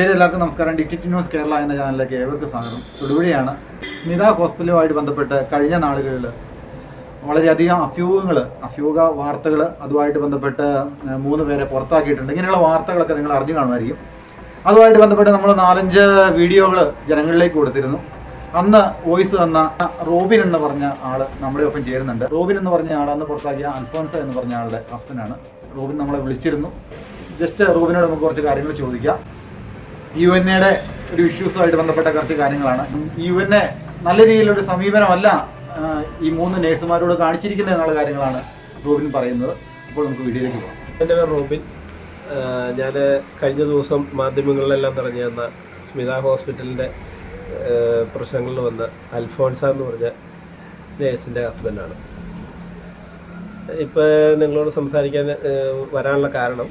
പ്രിയരെ എല്ലാവർക്കും നമസ്കാരം. ഡിറ്റിറ്റി ന്യൂസ് കേരള എന്ന ചാനലിലേക്ക് ഏവർക്കും സ്വാഗതം. തൊടുപുഴയാണ്. സ്മിത ഹോസ്പിറ്റലുമായിട്ട് ബന്ധപ്പെട്ട് കഴിഞ്ഞ നാളുകളിൽ വളരെയധികം അഭ്യൂഹ വാർത്തകൾ അതുമായിട്ട് ബന്ധപ്പെട്ട് 3 പേരെ പുറത്താക്കിയിട്ടുണ്ട്. ഇങ്ങനെയുള്ള വാർത്തകളൊക്കെ നിങ്ങൾ അറിഞ്ഞു കാണുമായിരിക്കും. അതുമായിട്ട് ബന്ധപ്പെട്ട് നമ്മൾ 4-5 വീഡിയോകൾ ജനങ്ങളിലേക്ക് കൊടുത്തിരുന്നു. അന്ന് വോയിസ് തന്ന റോബിൻ എന്ന് പറഞ്ഞ ആൾ നമ്മുടെ ഒപ്പം ചേരുന്നുണ്ട്. റോബിൻ എന്ന് പറഞ്ഞ ആൾ അന്ന് പുറത്താക്കിയ അൽഫോൻസ എന്ന് പറഞ്ഞ ആളുടെ ഹസ്ബൻഡാണ്. റോബിൻ നമ്മളെ വിളിച്ചിരുന്നു. ജസ്റ്റ് റോബിനോട് നമുക്ക് കുറച്ച് കാര്യങ്ങൾ ചോദിക്കാം. UN-യുടെ ഒരു ഇഷ്യൂസുമായിട്ട് ബന്ധപ്പെട്ട കുറച്ച് കാര്യങ്ങളാണ്. UN നല്ല രീതിയിലൊരു സമീപനമല്ല ഈ 3 നേഴ്സുമാരോട് കാണിച്ചിരിക്കുന്നത് എന്നുള്ള കാര്യങ്ങളാണ് റോബിൻ പറയുന്നത്. അപ്പോൾ നമുക്ക് വീഡിയോയിലേക്ക് പോകാം. എൻ്റെ പേര് റോബിൻ. ഞാൻ കഴിഞ്ഞ ദിവസം മാധ്യമങ്ങളിലെല്ലാം പറഞ്ഞു തന്ന സ്മിത ഹോസ്പിറ്റലിൻ്റെ പ്രശ്നങ്ങളിൽ വന്ന അൽഫോൻസ എന്ന് പറഞ്ഞ നേഴ്സിൻ്റെ ഹസ്ബൻഡാണ്. ഇപ്പോൾ നിങ്ങളോട് സംസാരിക്കാൻ വരാനുള്ള കാരണം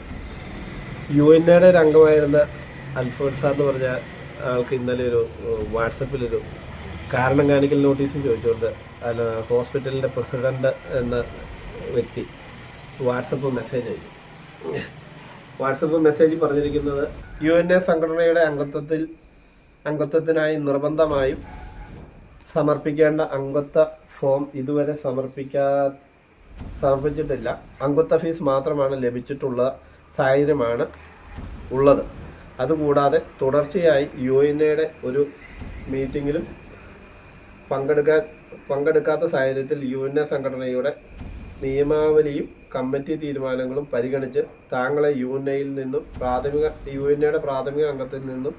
UN-യുടെ ഒരു അംഗമായിരുന്ന അൽഫോൻസ എന്ന് പറഞ്ഞ ആൾക്ക് ഇന്നലെ ഒരു വാട്സപ്പിലൊരു കാരണം കാണിക്കൽ നോട്ടീസും ചോദിച്ചുകൊണ്ട് ഹോസ്പിറ്റലിൻ്റെ പ്രസിഡൻ്റ് എന്ന വ്യക്തി വാട്സപ്പ് മെസ്സേജ് പറഞ്ഞിരിക്കുന്നത് UN സംഘടനയുടെ അംഗത്വത്തിനായി നിർബന്ധമായും സമർപ്പിക്കേണ്ട അംഗത്വ ഫോം ഇതുവരെ സമർപ്പിച്ചിട്ടില്ല. അംഗത്വ ഫീസ് മാത്രമാണ് ലഭിച്ചിട്ടുള്ള സാഹചര്യമാണ് ഉള്ളത്. അതുകൂടാതെ തുടർച്ചയായി UN-യുടെ ഒരു മീറ്റിങ്ങിലും പങ്കെടുക്കാത്ത സാഹചര്യത്തിൽ UN സംഘടനയുടെ നിയമാവലിയും കമ്മിറ്റി തീരുമാനങ്ങളും പരിഗണിച്ച് താങ്കളെ UN-യുടെ പ്രാഥമിക അംഗത്തിൽ നിന്നും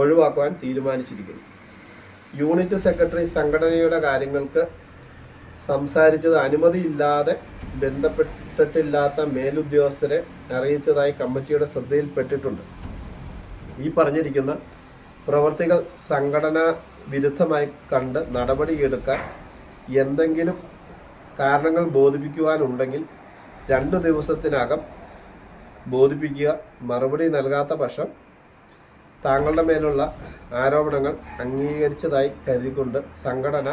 ഒഴിവാക്കുവാൻ തീരുമാനിച്ചിരിക്കുന്നു. യൂണിറ്റ് സെക്രട്ടറി സംഘടനയുടെ കാര്യങ്ങൾക്ക് സംസാരിച്ചത് അനുമതിയില്ലാതെ ബന്ധപ്പെട്ടിട്ടില്ലാത്ത മേലുദ്യോഗസ്ഥരെ അറിയിച്ചതായി കമ്മിറ്റിയുടെ ശ്രദ്ധയിൽപ്പെട്ടിട്ടുണ്ട്. ഈ പറഞ്ഞിരിക്കുന്ന പ്രവർത്തികൾ സംഘടനാ വിരുദ്ധമായി കണ്ട് നടപടിയെടുക്കാൻ എന്തെങ്കിലും കാരണങ്ങൾ ബോധിപ്പിക്കുവാനുണ്ടെങ്കിൽ 2 ദിവസത്തിനകം ബോധിപ്പിക്കുക. മറുപടി നൽകാത്ത പക്ഷം താങ്കളുടെ മേലുള്ള ആരോപണങ്ങൾ അംഗീകരിച്ചതായി കരുതിക്കൊണ്ട് സംഘടന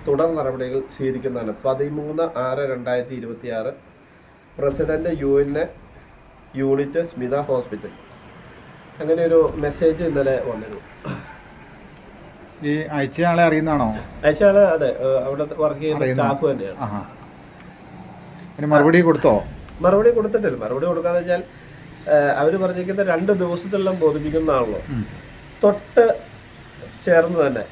തുടർ നടപടികൾ സ്വീകരിക്കുന്നതാണ്. 13/6/2026 president UN unit Smitha hospital. അങ്ങനെ ഒരു മെസ്സേജ് ഇന്നലെ വന്നിരുന്നു. ഈ അയച്ചയാളെ അറിയുന്നതാണോ? അയച്ചയാള് അതെ, അവിടെ വർക്ക് ചെയ്യുന്ന സ്റ്റാഫ് തന്നെയാണ്. മറുപടി കൊടുത്തോ? മറുപടി കൊടുത്തിട്ടില്ല. മറുപടി കൊടുക്കാന്ന് വെച്ചാൽ അവർ പറഞ്ഞിരിക്കുന്ന 2 ദിവസത്തിലെല്ലാം ബോധിപ്പിക്കുന്നതാണല്ലോ. തൊട്ട് ചേർന്ന് തന്നെ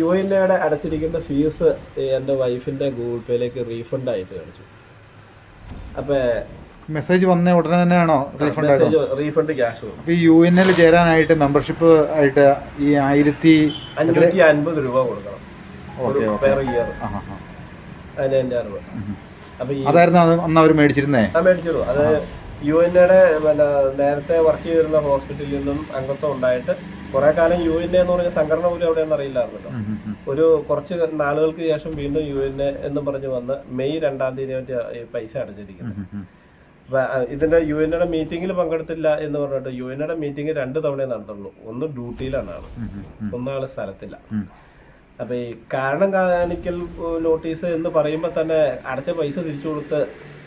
UN-യുടെ അടച്ചിരിക്കുന്ന ഫീസ് എൻ്റെ വൈഫിൻ്റെ ഗൂഗിൾ പേയിലേക്ക് റീഫണ്ട് ആയിട്ട് കാണിച്ചു. അപ്പോൾ മെസ്സേജ് വന്ന ഉടനെ തന്നെയാണോ റീഫണ്ട് ക്യാഷ്? അപ്പോൾ ഈ UN-ൽ ചേരാനായിട്ട് മെമ്പർഷിപ്പ് ആയിട്ട് ഈ 1550 രൂപ കൊടുക്കണം പെർ ഇയർ. അതിന് എൻ്റെ അറിവ്. അപ്പോൾ അതായിരുന്നു അന്ന് അവർ മേടിച്ചിരുന്നേ? മേടിച്ചിരുന്നു. അത് UN-യുടെ നേരത്തെ വർക്ക് ചെയ്തിരുന്ന ഹോസ്പിറ്റലിൽ നിന്നും അംഗത്വം ഉണ്ടായിട്ട് കുറെ കാലം UN എന്ന് പറഞ്ഞ സംഘടന പോലും എവിടെയെന്ന് അറിയില്ലായിരുന്നല്ലോ. ഒരു കുറച്ച് നാളുകൾക്ക് ശേഷം വീണ്ടും UN എന്ന് പറഞ്ഞു വന്ന് മെയ് 2-ാം തീയതി പൈസ അടച്ചിരിക്കുന്നത്. ഇതിന്റെ UN-യുടെ മീറ്റിംഗിൽ പങ്കെടുത്തില്ല എന്ന് പറഞ്ഞിട്ട് UN-യുടെ മീറ്റിംഗ് 2 തവണ നടത്തുള്ളൂ. ഒന്ന് ഡ്യൂട്ടിയിലാണ് ആള്, ഒന്നാള് സ്ഥലത്തില്ല. അപ്പൊ ഈ കാരണം കാണിക്കൽ നോട്ടീസ് എന്ന് പറയുമ്പോൾ തന്നെ അടച്ച പൈസ തിരിച്ചു കൊടുത്ത്,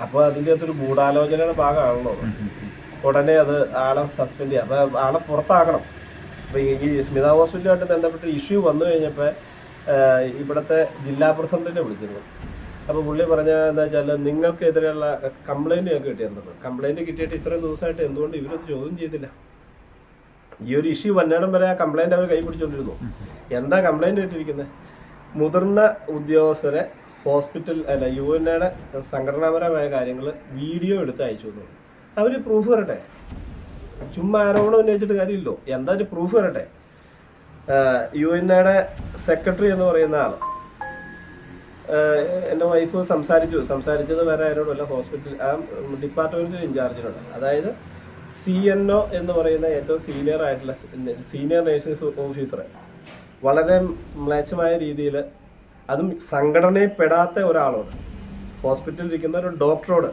അപ്പൊ അതിൻ്റെ അകത്തൊരു ഗൂഢാലോചനയുടെ ഭാഗമാണല്ലോ. ഉടനെ അത് ആളെ സസ്പെൻഡ് ചെയ്യുക, അപ്പൊ ആളെ പുറത്താക്കണം. അപ്പൊ ഈ സ്മിത ഹോസ്പിറ്റലുമായിട്ട് ബന്ധപ്പെട്ട ഇഷ്യൂ വന്നു കഴിഞ്ഞപ്പോൾ ഇവിടുത്തെ ജില്ലാ പ്രസിഡന്റിനെ വിളിച്ചിരുന്നു. അപ്പോൾ പുള്ളി പറഞ്ഞാൽ എന്താ വെച്ചാൽ, നിങ്ങൾക്കെതിരെയുള്ള കംപ്ലൈൻറ്റ് ഞങ്ങൾക്ക് കിട്ടിയിരുന്നത്. കംപ്ലൈൻറ്റ് കിട്ടിയിട്ട് ഇത്രയും ദിവസമായിട്ട് എന്തുകൊണ്ട് ഇവരത് ചോദ്യം ചെയ്തില്ല? ഈ ഒരു ഇഷ്യൂ വന്നിടം വരെ ആ കംപ്ലൈൻറ്റ് അവർ കൈപിടിച്ചുകൊണ്ടിരുന്നു. എന്താ കംപ്ലൈൻറ്റ് കിട്ടിയിരിക്കുന്നത്? മുതിർന്ന ഉദ്യോഗസ്ഥരെ ഹോസ്പിറ്റൽ UN-യുടെ സംഘടനാപരമായ കാര്യങ്ങൾ വീഡിയോ എടുത്ത് അയച്ചു തന്നു. അവർ പ്രൂഫ് വരട്ടെ. ചുമ്മാ ആരോപണം ഉന്നയിച്ചിട്ട് കാര്യമില്ലല്ലോ. എന്താ പ്രൂഫ് വരട്ടെ. UN-യുടെ സെക്രട്ടറി എന്ന് പറയുന്ന ആൾ എൻ്റെ വൈഫ് സംസാരിച്ചത് വേറെ ആരോടുമല്ല, ഹോസ്പിറ്റൽ ആ ഡിപ്പാർട്ട്മെൻറ്റിൽ ഇൻചാർജിനോട്. അതായത് CNO എന്ന് പറയുന്ന ഏറ്റവും സീനിയർ നേഴ്സിംഗ് ഓഫീസറെ വളരെ മ്ലേച്ഛമായ രീതിയിൽ, അതും സംഘടനയിൽ പെടാത്ത ഒരാളോട്, ഹോസ്പിറ്റലിൽ ഇരിക്കുന്ന ഒരു ഡോക്ടറോട്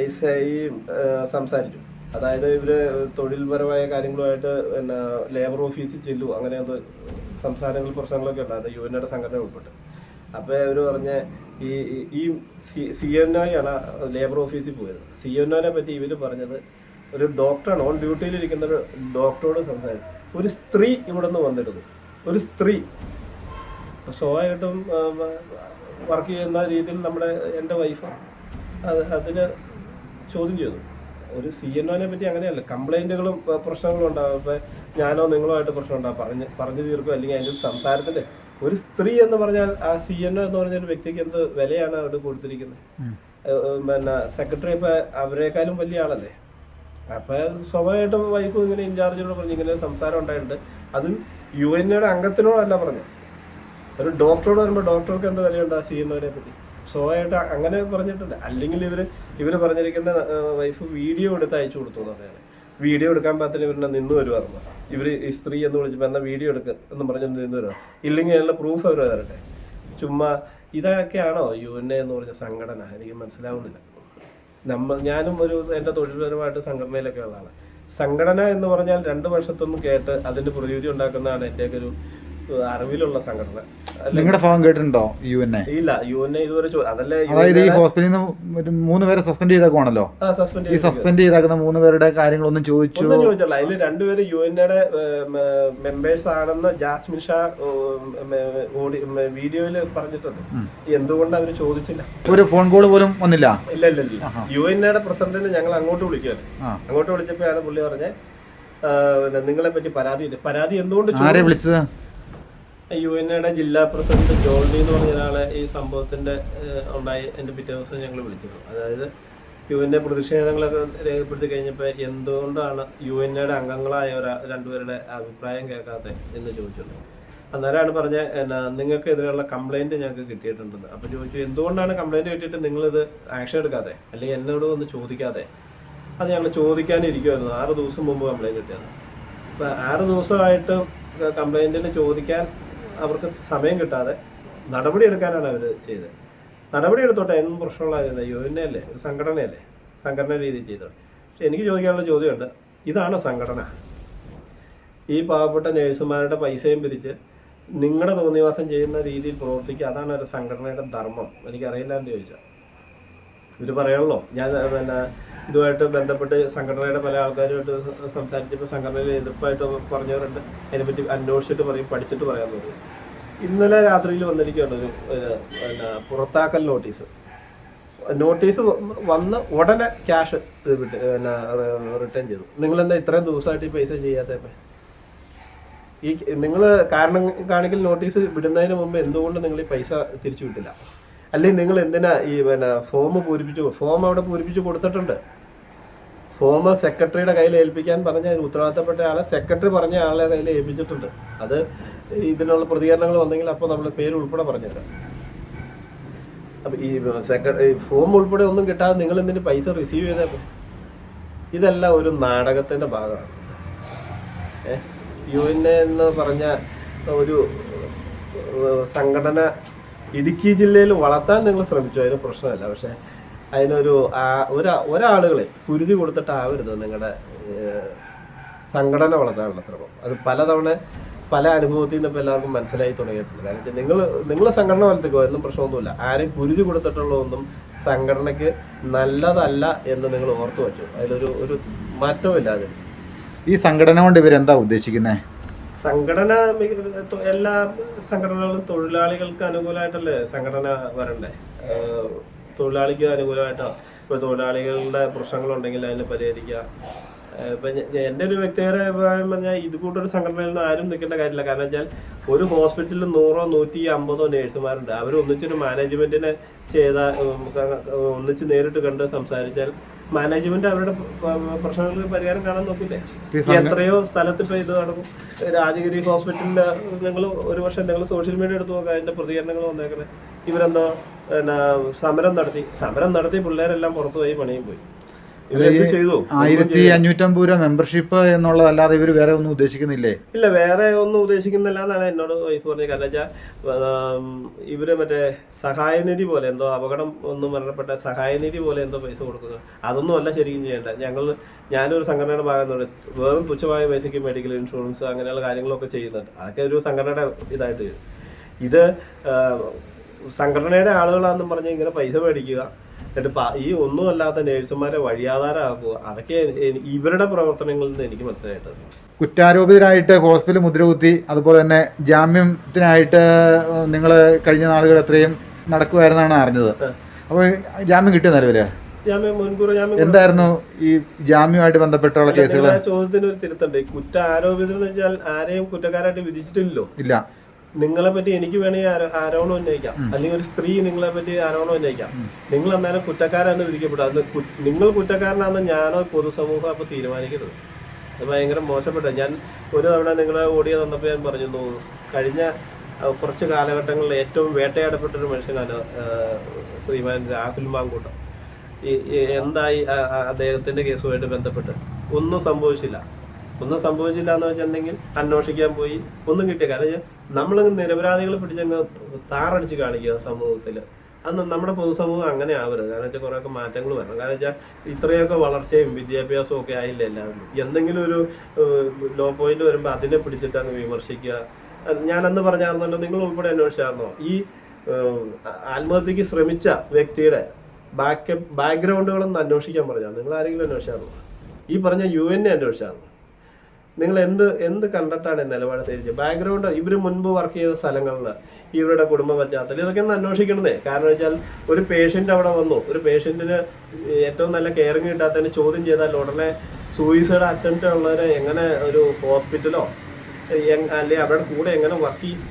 ഈ സംസാരിച്ചു. അതായത് ഇവർ തൊഴിൽപരമായ കാര്യങ്ങളുമായിട്ട് ലേബർ ഓഫീസിൽ ചെല്ലും, അങ്ങനെ സംസ്ഥാനങ്ങളിൽ പ്രശ്നങ്ങളൊക്കെ ഉണ്ടായത് UN-യുടെ സംഘടന ഉൾപ്പെട്ട്. അപ്പോൾ അവർ പറഞ്ഞ ഈ CNO ആണ് ലേബർ ഓഫീസിൽ പോയത്. CNO പറ്റി ഇവർ പറഞ്ഞത് ഒരു ഡോക്ടറാണ്, ഓൺ ഡ്യൂട്ടിയിലിരിക്കുന്ന ഒരു ഡോക്ടറോട് സംസാരിച്ചു. ഒരു സ്ത്രീ ഇവിടെ നിന്ന് വന്നിരുന്നു, ഒരു സ്ത്രീ സ്വാഭാവികമായിട്ടും വർക്ക് ചെയ്യുന്ന രീതിയിൽ എൻ്റെ വൈഫ് അതിന് ചോദ്യം ചെയ്തു. ഒരു CNOനെ പറ്റി അങ്ങനെയല്ല, കംപ്ലൈൻറ്റുകളും പ്രശ്നങ്ങളും ഉണ്ടാകും. ഇപ്പം ഞാനോ നിങ്ങളുമായിട്ട് പ്രശ്നം ഉണ്ടാകും, പറഞ്ഞു തീർക്കും, അല്ലെങ്കിൽ അതിൻ്റെ സംസാരത്തിൻ്റെ ഒരു സ്ത്രീ എന്ന് പറഞ്ഞാൽ ആ CNO എന്ന് പറഞ്ഞ ഒരു വ്യക്തിക്ക് എന്ത് വിലയാണ് അവിടെ കൊടുത്തിരിക്കുന്നത്. പിന്നെ സെക്രട്ടറി ഇപ്പം അവരെക്കാളും വലിയ ആളല്ലേ. അപ്പം സ്വാഭാവികമായിട്ടും വൈഫ് ഇങ്ങനെ ഇൻചാർജിനോട് പറഞ്ഞു ഇങ്ങനെ സംസാരം ഉണ്ടായിട്ടുണ്ട്. അതും UN അംഗത്തിനോടല്ല പറഞ്ഞു, ഒരു ഡോക്ടറോട് വരുമ്പോൾ ഡോക്ടർക്ക് എന്ത് വിലയുണ്ട് ആ CNOനെ പറ്റി. സ്വാഭാവികമായിട്ട് അങ്ങനെ പറഞ്ഞിട്ടുണ്ട്. അല്ലെങ്കിൽ ഇവർ പറഞ്ഞിരിക്കുന്ന വൈഫ് വീഡിയോ എടുത്ത് അയച്ചു കൊടുത്തു എന്ന് പറഞ്ഞാൽ വീഡിയോ എടുക്കാൻ പാകത്തിന് ഇവരുടെ നിന്ന് വരുമായിരുന്നു. ഇവർ ഈ സ്ത്രീ എന്ന് വിളിച്ചപ്പോൾ എന്നാൽ വീഡിയോ എടുക്കുക എന്ന് പറഞ്ഞ് നിന്ന് വരുമോ, ഇല്ലെങ്കിൽ അതിനുള്ള പ്രൂഫ് അവർ തരട്ടെ. ചുമ്മാ ഇതൊക്കെയാണോ UN എന്ന് പറഞ്ഞ സംഘടന? എനിക്ക് മനസ്സിലാവുന്നില്ല. ഞാനും എൻ്റെ തൊഴിൽപരമായിട്ട് സംഘടനയിലൊക്കെ ഉള്ളതാണ്. സംഘടന എന്ന് പറഞ്ഞാൽ 2 വർഷത്തൊന്നും കേട്ട് അതിൻ്റെ പ്രതിവിധി ഉണ്ടാക്കുന്നതാണ് എൻ്റെയൊക്കെ ഒരു അറിവിലുള്ള സംഘടന. നിങ്ങളുടെ ഭാഗം കേട്ടിട്ടുണ്ടോ UN? ഇല്ല, UN ഇതുവരെ അതല്ലേ. അതായത് ഈ ഹോസ്പിറ്റലിൽ നിന്ന് 3 പേരെ സസ്പെൻഡ് ചെയ്തേക്കുവാണല്ലോ. ഈ സസ്പെൻഡ് ചെയ്താക്കുന്ന 3 പേരുടെ കാര്യങ്ങളൊന്നും ചോദിച്ചല്ല. അതിൽ 2 പേര് UN മെമ്പേഴ്സ് ആണെന്ന് ജാസ്മിൻ ഷാ വീഡിയോയിൽ പറഞ്ഞിട്ടുണ്ട്. എന്തുകൊണ്ട് അവര് ചോദിച്ചില്ല? ഒരു ഫോൺ കോൾ പോലും വന്നില്ല. ഇല്ല. UN പ്രസിഡന്റിന് ഞങ്ങൾ അങ്ങോട്ട് വിളിക്കുകയാണ്. അങ്ങോട്ട് വിളിച്ചപ്പോഴാണ് പുള്ളി പറഞ്ഞത് നിങ്ങളെ പറ്റി പരാതി എന്തുകൊണ്ട് വിളിച്ചത്? UN ജില്ലാ പ്രസിഡന്റ് ജോൾഡി എന്ന് പറഞ്ഞ ഒരാളെ ഈ സംഭവത്തിന്റെ ഉണ്ടായി എൻ്റെ പിറ്റേ ദിവസം ഞങ്ങൾ വിളിച്ചിരുന്നു. അതായത് UN പ്രതിഷേധങ്ങളൊക്കെ രേഖപ്പെടുത്തി കഴിഞ്ഞപ്പോൾ എന്തുകൊണ്ടാണ് UN അംഗങ്ങളായ 2 പേരുടെ അഭിപ്രായം കേൾക്കാത്തത് എന്ന് ചോദിച്ചിട്ടുണ്ട്. അന്നേരമാണ് പറഞ്ഞത് നിങ്ങൾക്കെതിരെയുള്ള കംപ്ലൈൻറ്റ് ഞങ്ങൾക്ക് കിട്ടിയിട്ടുണ്ടെന്ന്. അപ്പോൾ ചോദിച്ചു എന്തുകൊണ്ടാണ് കംപ്ലൈൻറ്റ് കിട്ടിയിട്ട് നിങ്ങളിത് ആക്ഷൻ എടുക്കാതെ, അല്ലെങ്കിൽ എന്നോട് ഒന്ന് ചോദിക്കാതെ? അത് ഞങ്ങൾ ചോദിക്കാനിരിക്കുമായിരുന്നു. 6 ദിവസം മുമ്പ് കംപ്ലൈൻറ്റ് കിട്ടിയത്. അപ്പോൾ 6 ദിവസമായിട്ട് കംപ്ലൈൻറ്റിന് ചോദിക്കാൻ അവർക്ക് സമയം കിട്ടാതെ നടപടി എടുക്കാനാണ് അവർ ചെയ്തത്. നടപടി എടുത്തോട്ടെ, എന്നും പ്രശ്നമുള്ള UN അല്ലേ, ഒരു സംഘടനയല്ലേ, സംഘടന രീതിയിൽ ചെയ്തോട്ടെ. പക്ഷെ എനിക്ക് ചോദിക്കാനുള്ള ചോദ്യമുണ്ട്, ഇതാണോ സംഘടന? ഈ പാവപ്പെട്ട നഴ്സുമാരുടെ പൈസയും പിരിച്ച് നിങ്ങളുടെ തോന്നിവാസം ചെയ്യുന്ന രീതിയിൽ പ്രവർത്തിക്കുക, അതാണ് ഒരു സംഘടനയുടെ ധർമ്മം. എനിക്കറിയില്ല എന്ന് ചോദിച്ചാൽ ഇവർ പറയാമല്ലോ. ഞാൻ ഇതുമായിട്ട് ബന്ധപ്പെട്ട് സംഘടനയുടെ പല ആൾക്കാരുമായിട്ട് സംസാരിച്ചപ്പോൾ സംഘടനയിൽ എതിർപ്പായിട്ട് പറഞ്ഞവരുണ്ട്. അതിനെപ്പറ്റി അന്വേഷിച്ചിട്ട് പറയും, പഠിച്ചിട്ട് പറയാൻ തോന്നി. ഇന്നലെ രാത്രിയിൽ വന്നിരിക്കുകയാണ് ഒരു പുറത്താക്കൽ നോട്ടീസ് വന്ന് ഉടനെ ക്യാഷ് റിട്ടേൺ ചെയ്തു. നിങ്ങളെന്താ ഇത്രയും ദിവസമായിട്ട് ഈ പൈസ ചെയ്യാത്തപ്പോൾ? ഈ നിങ്ങൾ കാരണം കാണിക്കൽ നോട്ടീസ് വിടുന്നതിന് മുമ്പ് എന്തുകൊണ്ട് നിങ്ങൾ ഈ പൈസ തിരിച്ചു വിട്ടില്ല? അല്ലെങ്കിൽ നിങ്ങൾ എന്തിനാ ഈ ഫോം അവിടെ പൂരിപ്പിച്ച് കൊടുത്തിട്ടുണ്ട്. ഫോം സെക്രട്ടറിയുടെ കയ്യിൽ ഏൽപ്പിക്കാൻ പറഞ്ഞ ഉത്തരവാദിത്തപ്പെട്ട ആളെ സെക്രട്ടറി പറഞ്ഞ ആളെ കയ്യിൽ ഏൽപ്പിച്ചിട്ടുണ്ട്. അത് ഇതിനുള്ള പ്രതികരണങ്ങൾ വന്നെങ്കിൽ അപ്പോൾ നമ്മൾ പേര് ഉൾപ്പെടെ പറഞ്ഞുതരാം. അപ്പം ഈ ഫോം ഉൾപ്പെടെ ഒന്നും കിട്ടാതെ നിങ്ങൾ എന്തിന് പൈസ റിസീവ് ചെയ്തപ്പോൾ? ഇതെല്ലാം ഒരു നാടകത്തിൻ്റെ ഭാഗമാണ്. UN എന്ന് പറഞ്ഞ ഒരു സംഘടന ഇടുക്കി ജില്ലയിൽ വളർത്താൻ നിങ്ങൾ ശ്രമിച്ചു, അതിന് പ്രശ്നമല്ല. പക്ഷേ അതിനൊരു ഒരാളുകളെ കുരുതി കൊടുത്തിട്ടാവരുത് നിങ്ങളുടെ സംഘടന വളർത്താനുള്ള ശ്രമം. അത് പലതവണ പല അനുഭവത്തിൽ നിന്ന് ഇപ്പോൾ എല്ലാവർക്കും മനസ്സിലായി തുടങ്ങിയിട്ടുണ്ട്. കാരണം നിങ്ങൾ സംഘടന വളർത്തിക്കോ, എന്നും പ്രശ്നമൊന്നുമില്ല. ആരെയും കുരുതി കൊടുത്തിട്ടുള്ളതൊന്നും സംഘടനയ്ക്ക് നല്ലതല്ല എന്ന് നിങ്ങൾ ഓർത്തു വച്ചു. അതിലൊരു മാറ്റമില്ല. അതിൽ ഈ സംഘടന കൊണ്ട് ഇവരെന്താ ഉദ്ദേശിക്കുന്നത്? സംഘടന എല്ലാ സംഘടനകളും തൊഴിലാളികൾക്ക് അനുകൂലമായിട്ടല്ലേ സംഘടന വരണ്ടേ? തൊഴിലാളിക്ക് അനുകൂലമായിട്ടോ, ഇപ്പോൾ തൊഴിലാളികളുടെ പ്രശ്നങ്ങളുണ്ടെങ്കിൽ അതിനെ പരിഹരിക്കുക. ഇപ്പം എൻ്റെ ഒരു വ്യക്തിപര അഭിപ്രായം പറഞ്ഞാൽ ഇത് കൂട്ടൊരു സംഘടനയിൽ നിന്ന് ആരും നിൽക്കേണ്ട കാര്യമില്ല. കാരണം വെച്ചാൽ ഒരു ഹോസ്പിറ്റലിൽ 100-150 നേഴ്സുമാരുണ്ട്. അവർ ഒന്നിച്ചൊരു മാനേജ്മെൻറ്റിനെ ഒന്നിച്ച് നേരിട്ട് കണ്ട് സംസാരിച്ചാൽ മാനേജ്മെന്റ് അവരുടെ പ്രശ്നങ്ങൾക്ക് പരിഹാരം കാണാൻ നോക്കില്ലേ? എത്രയോ സ്ഥലത്ത് ഇപ്പൊ ഇത് നടക്കും. രാജഗിരി ഹോസ്പിറ്റലിൽ നിങ്ങൾ ഒരു വർഷം നിങ്ങൾ സോഷ്യൽ മീഡിയ എടുത്ത് നോക്കുക, അതിന്റെ പ്രതികരണങ്ങൾ വന്നേക്കണേ. ഇവരെന്തോ സമരം നടത്തി പിള്ളേരെല്ലാം പുറത്തുപോയി പണിയും പോയി. 1550 രൂപ മെമ്പർഷിപ്പ് എന്നുള്ളതല്ലാതെ ഇവർ വേറെ ഒന്നും ഉദ്ദേശിക്കുന്നില്ലേ? ഇല്ല, വേറെ ഒന്നും ഉദ്ദേശിക്കുന്നില്ല എന്നാണ് എന്നോട് വൈഫ് പറഞ്ഞത്. കാരണം വെച്ചാൽ ഇവര് മറ്റേ സഹായനിധി പോലെ എന്തോ അപകടം ഒന്നും മരണപ്പെട്ട സഹായനിധി പോലെ എന്തോ പൈസ കൊടുക്കുന്നത്, അതൊന്നും അല്ല ശരിക്കും ചെയ്യേണ്ട. ഞാനൊരു സംഘടനയുടെ ഭാഗം വെറും തുച്ഛമായ പൈസയ്ക്ക് മെഡിക്കൽ ഇൻഷുറൻസ് അങ്ങനെയുള്ള കാര്യങ്ങളൊക്കെ ചെയ്യുന്നുണ്ട്. അതൊക്കെ ഒരു സംഘടനയുടെ ഇതായിട്ട് ഇത് സംഘടനയുടെ ആളുകളാണെന്നും പറഞ്ഞ് ഇങ്ങനെ പൈസ മേടിക്കുക, എന്നിട്ട് ഈ ഒന്നുമല്ലാത്ത നേഴ്സുമാരെ വഴിയാധാരമാക്കുക, അതൊക്കെ ഇവരുടെ പ്രവർത്തനങ്ങളിൽ നിന്ന് എനിക്ക് മനസ്സിലായിട്ടത്. കുറ്റാരോപിതരായിട്ട് ഹോസ്പിറ്റൽ മുദ്രകുത്തി, അതുപോലെ തന്നെ ജാമ്യത്തിനായിട്ട് നിങ്ങൾ കഴിഞ്ഞ നാളുകൾ എത്രയും നടക്കുമായിരുന്നാണ് അറിഞ്ഞത്. അപ്പോൾ ജാമ്യം കിട്ടിയ നിലവില് മുൻകൂർ ജാമ്യം എന്തായിരുന്നു ഈ ജാമ്യവുമായിട്ട് ബന്ധപ്പെട്ടുള്ള കേസുകൾ? ചോദ്യത്തിന് ഒരു തിരുത്തുണ്ട്. കുറ്റ ആരോപിതരെന്ന് വെച്ചാൽ ആരെയും കുറ്റക്കാരായിട്ട് വിധിച്ചിട്ടില്ലല്ലോ. ഇല്ല. നിങ്ങളെ പറ്റി എനിക്ക് വേണമെങ്കിൽ ആരോപണം ഉന്നയിക്കാം, അല്ലെങ്കിൽ ഒരു സ്ത്രീ നിങ്ങളെ പറ്റി ആരോപണം ഉന്നയിക്കാം. നിങ്ങൾ അന്നേരം കുറ്റക്കാരാന്ന് വിധിക്കപ്പെടും. അത് നിങ്ങൾ കുറ്റക്കാരനാണെന്ന് ഞാനോ പൊതുസമൂഹം അപ്പൊ തീരുമാനിക്കരുത്. അത് ഭയങ്കര മോശപ്പെട്ട. ഞാൻ ഒരു തവണ നിങ്ങളെ ഓഡിയോ തന്നപ്പോൾ ഞാൻ പറഞ്ഞു, കഴിഞ്ഞ കുറച്ച് കാലഘട്ടങ്ങളിൽ ഏറ്റവും വേട്ടയാടപ്പെട്ടൊരു മനുഷ്യനാണ് ശ്രീമാൻ രാഹുൽ മാങ്കൂട്ടം. എന്തായി അദ്ദേഹത്തിന്റെ കേസുമായിട്ട് ബന്ധപ്പെട്ട്? ഒന്നും സംഭവിച്ചില്ല എന്ന് വെച്ചിട്ടുണ്ടെങ്കിൽ അന്വേഷിക്കാൻ പോയി, ഒന്നും കിട്ടിയ. കാരണം നമ്മളങ്ങ് നിരപരാധികളെ പിടിച്ചങ്ങ് താറടിച്ച് കാണിക്കുക സമൂഹത്തിൽ. അന്ന് നമ്മുടെ പൊതുസമൂഹം അങ്ങനെ ആവരുത്. കാരണം വെച്ചാൽ കുറേയൊക്കെ മാറ്റങ്ങൾ വരണം. കാരണം വെച്ചാൽ ഇത്രയൊക്കെ വളർച്ചയും വിദ്യാഭ്യാസവും ഒക്കെ ആയില്ല എല്ലാവരും. എന്തെങ്കിലും ഒരു ലോ പോയിന്റ് വരുമ്പോൾ അതിനെ പിടിച്ചിട്ട് അങ്ങ് വിമർശിക്കുക. ഞാനന്ന് പറഞ്ഞായിരുന്നല്ലോ, നിങ്ങൾ ഉൾപ്പെടെ അന്വേഷിച്ചായിരുന്നോ ഈ ആത്മഹത്യക്ക് ശ്രമിച്ച വ്യക്തിയുടെ ബാക്ക്ഗ്രൗണ്ടുകളൊന്നും അന്വേഷിക്കാൻ പറഞ്ഞാൽ നിങ്ങൾ ആരെങ്കിലും അന്വേഷിച്ചായിരുന്നു? ഈ പറഞ്ഞ UN അന്വേഷിച്ചായിരുന്നു? നിങ്ങൾ എന്ത് കണ്ടിട്ടാണ് നിലപാട് തിരിച്ചത്? ബാക്ക്ഗ്രൗണ്ട്, ഇവർ മുൻപ് വർക്ക് ചെയ്ത സ്ഥലങ്ങളിൽ ഇവരുടെ കുടുംബ പശ്ചാത്തലം ഇതൊക്കെ ഒന്ന് അന്വേഷിക്കണതേ. കാരണം വെച്ചാൽ ഒരു പേഷ്യൻ്റ് അവിടെ വന്നു, ഒരു പേഷ്യൻറ്റിന് ഏറ്റവും നല്ല കെയറിങ് കിട്ടാത്തതിന് ചോദ്യം ചെയ്താൽ ഉടനെ സൂയിസൈഡ് അറ്റംപ്റ്റ് ഉള്ളവരെ എങ്ങനെ ഒരു ഹോസ്പിറ്റലോ അല്ലെങ്കിൽ അവരുടെ കൂടെ എങ്ങനെ വർക്ക് ചെയ്യും?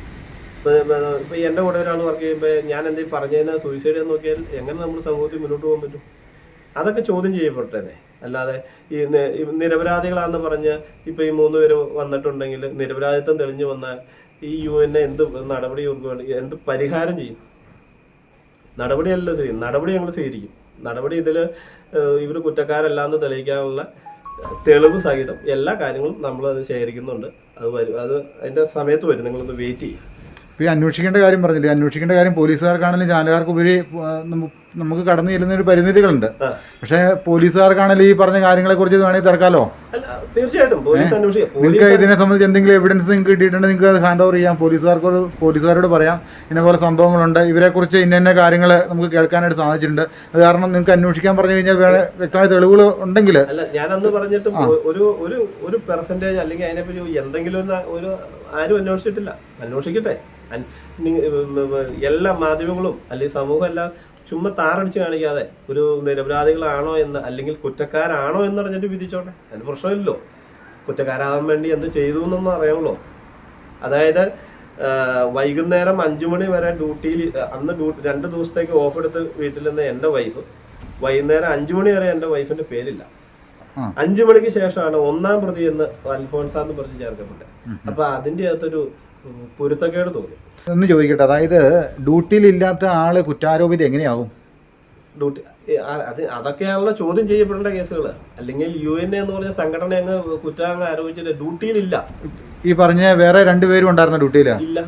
ഇപ്പം എൻ്റെ കൂടെ ഒരാൾ വർക്ക് ചെയ്യുമ്പോൾ ഞാൻ എന്തെങ്കിലും പറഞ്ഞതിന് സൂയിസൈഡ് എന്ന് നോക്കിയാൽ എങ്ങനെ നമ്മൾ സമൂഹത്തിൽ മുന്നോട്ട് പോകാൻ പറ്റും? അതൊക്കെ ചോദ്യം ചെയ്യപ്പെട്ടേനെ. അല്ലാതെ ഈ നിരപരാധികളാണെന്ന് പറഞ്ഞ് ഇപ്പം ഈ 3 പേര് വന്നിട്ടുണ്ടെങ്കിൽ നിരപരാധിത്വം തെളിഞ്ഞു വന്നാൽ ഈ UN എന്ത് നടപടി, എന്ത് പരിഹാരം ചെയ്യും? നടപടിയല്ല ചെയ്യും. നടപടി ഞങ്ങൾ സ്വീകരിക്കും. നടപടി ഇതിൽ ഇവർ കുറ്റക്കാരല്ലാന്ന് തെളിയിക്കാനുള്ള തെളിവ് സഹിതം എല്ലാ കാര്യങ്ങളും നമ്മളത് ശേഖരിക്കുന്നുണ്ട്. അത് വരും, അത് അതിൻ്റെ സമയത്ത് വരും. നിങ്ങളൊന്ന് വെയിറ്റ് ചെയ്യും. ഇപ്പോൾ ഈ അന്വേഷിക്കേണ്ട കാര്യം പറഞ്ഞില്ലേ, അന്വേഷിക്കേണ്ട കാര്യം പോലീസുകാർക്കാണെങ്കിലും ചാനലുകാർക്കുപരി നമുക്ക് കടന്നു ചെല്ലുന്ന ഒരു പരിമിതികളുണ്ട്. പക്ഷേ പോലീസുകാർക്കാണെങ്കിലും ഈ പറഞ്ഞ കാര്യങ്ങളെക്കുറിച്ച് വേണമെങ്കിൽ തിരക്കാലോ. തീർച്ചയായിട്ടും നിങ്ങൾക്ക് ഇതിനെ സംബന്ധിച്ച് എന്തെങ്കിലും എവിഡൻസ് നിങ്ങൾക്ക് കിട്ടിയിട്ടുണ്ടെങ്കിൽ നിങ്ങൾക്ക് അത് ഹാൻഡ് ഓവർ ചെയ്യാം. പോലീസുകാരോട് പറയാം, ഇന്നപോലെ സംഭവങ്ങളുണ്ട്, ഇവരെക്കുറിച്ച് ഇന്ന കാര്യങ്ങൾ നമുക്ക് കേൾക്കാനായിട്ട് സാധിച്ചിട്ടുണ്ട്. അത് കാരണം നിങ്ങൾക്ക് അന്വേഷിക്കാൻ പറഞ്ഞു കഴിഞ്ഞാൽ വേറെ വ്യക്തമായ തെളിവുകൾ ഉണ്ടെങ്കിൽ. അല്ല, ഞാനന്ന് പറഞ്ഞിട്ടും ഒരു പെർസെൻറ്റേജ് അല്ലെങ്കിൽ അതിനെപ്പറ്റി എന്തെങ്കിലും ഒരു ആരും അന്വേഷിച്ചിട്ടില്ല. അന്വേഷിക്കട്ടെ. എല്ലാ മാധ്യമങ്ങളും അല്ലെങ്കിൽ സമൂഹം എല്ലാം ചുമ്മാ താറടിച്ച് കാണിക്കാതെ ഒരു നിരപരാധികളാണോ എന്ന് അല്ലെങ്കിൽ കുറ്റക്കാരാണോ എന്ന് അറിഞ്ഞിട്ട് വിധിച്ചോട്ടെ. അതിന് പ്രശ്നമില്ലല്ലോ. കുറ്റക്കാരാകാൻ വേണ്ടി എന്ത് ചെയ്തു എന്നൊന്നും അറിയാമല്ലോ. അതായത് വൈകുന്നേരം 5 മണി വരെ ഡ്യൂട്ടിയിൽ, അന്ന് 2 ദിവസത്തേക്ക് ഓഫ് എടുത്ത് വീട്ടിൽ നിന്ന് എൻ്റെ വൈഫ്, വൈകുന്നേരം 5 മണി വരെ എൻ്റെ വൈഫിന്റെ പേരില്ല. 5 മണിക്ക് ശേഷമാണ് 1-ാം പ്രതി എന്ന് അൽഫോൺസാന്ന് പറഞ്ഞ് ചേർക്കപ്പെട്ടത്. അപ്പൊ അതിൻ്റെ അകത്തൊരു പൊരുത്തക്കേട് തോന്നി. ഒന്ന് ചോദിക്കട്ടെ, അതായത് ഡ്യൂട്ടിയിൽ ഇല്ലാത്ത ആള് കുറ്റാരോപിത എങ്ങനെയാവും? ഡ്യൂട്ടി അതൊക്കെയാണല്ലോ ചോദ്യം ചെയ്യപ്പെടേണ്ട കേസുകൾ. അല്ലെങ്കിൽ UN എന്ന് പറഞ്ഞ സംഘടന അങ്ങ് കുറ്റം ആരോപിച്ചിട്ട് ഡ്യൂട്ടിയിലില്ല. ഈ പറഞ്ഞ വേറെ 2 പേരും ഉണ്ടായിരുന്ന ഡ്യൂട്ടിയില്ല? ഇല്ല,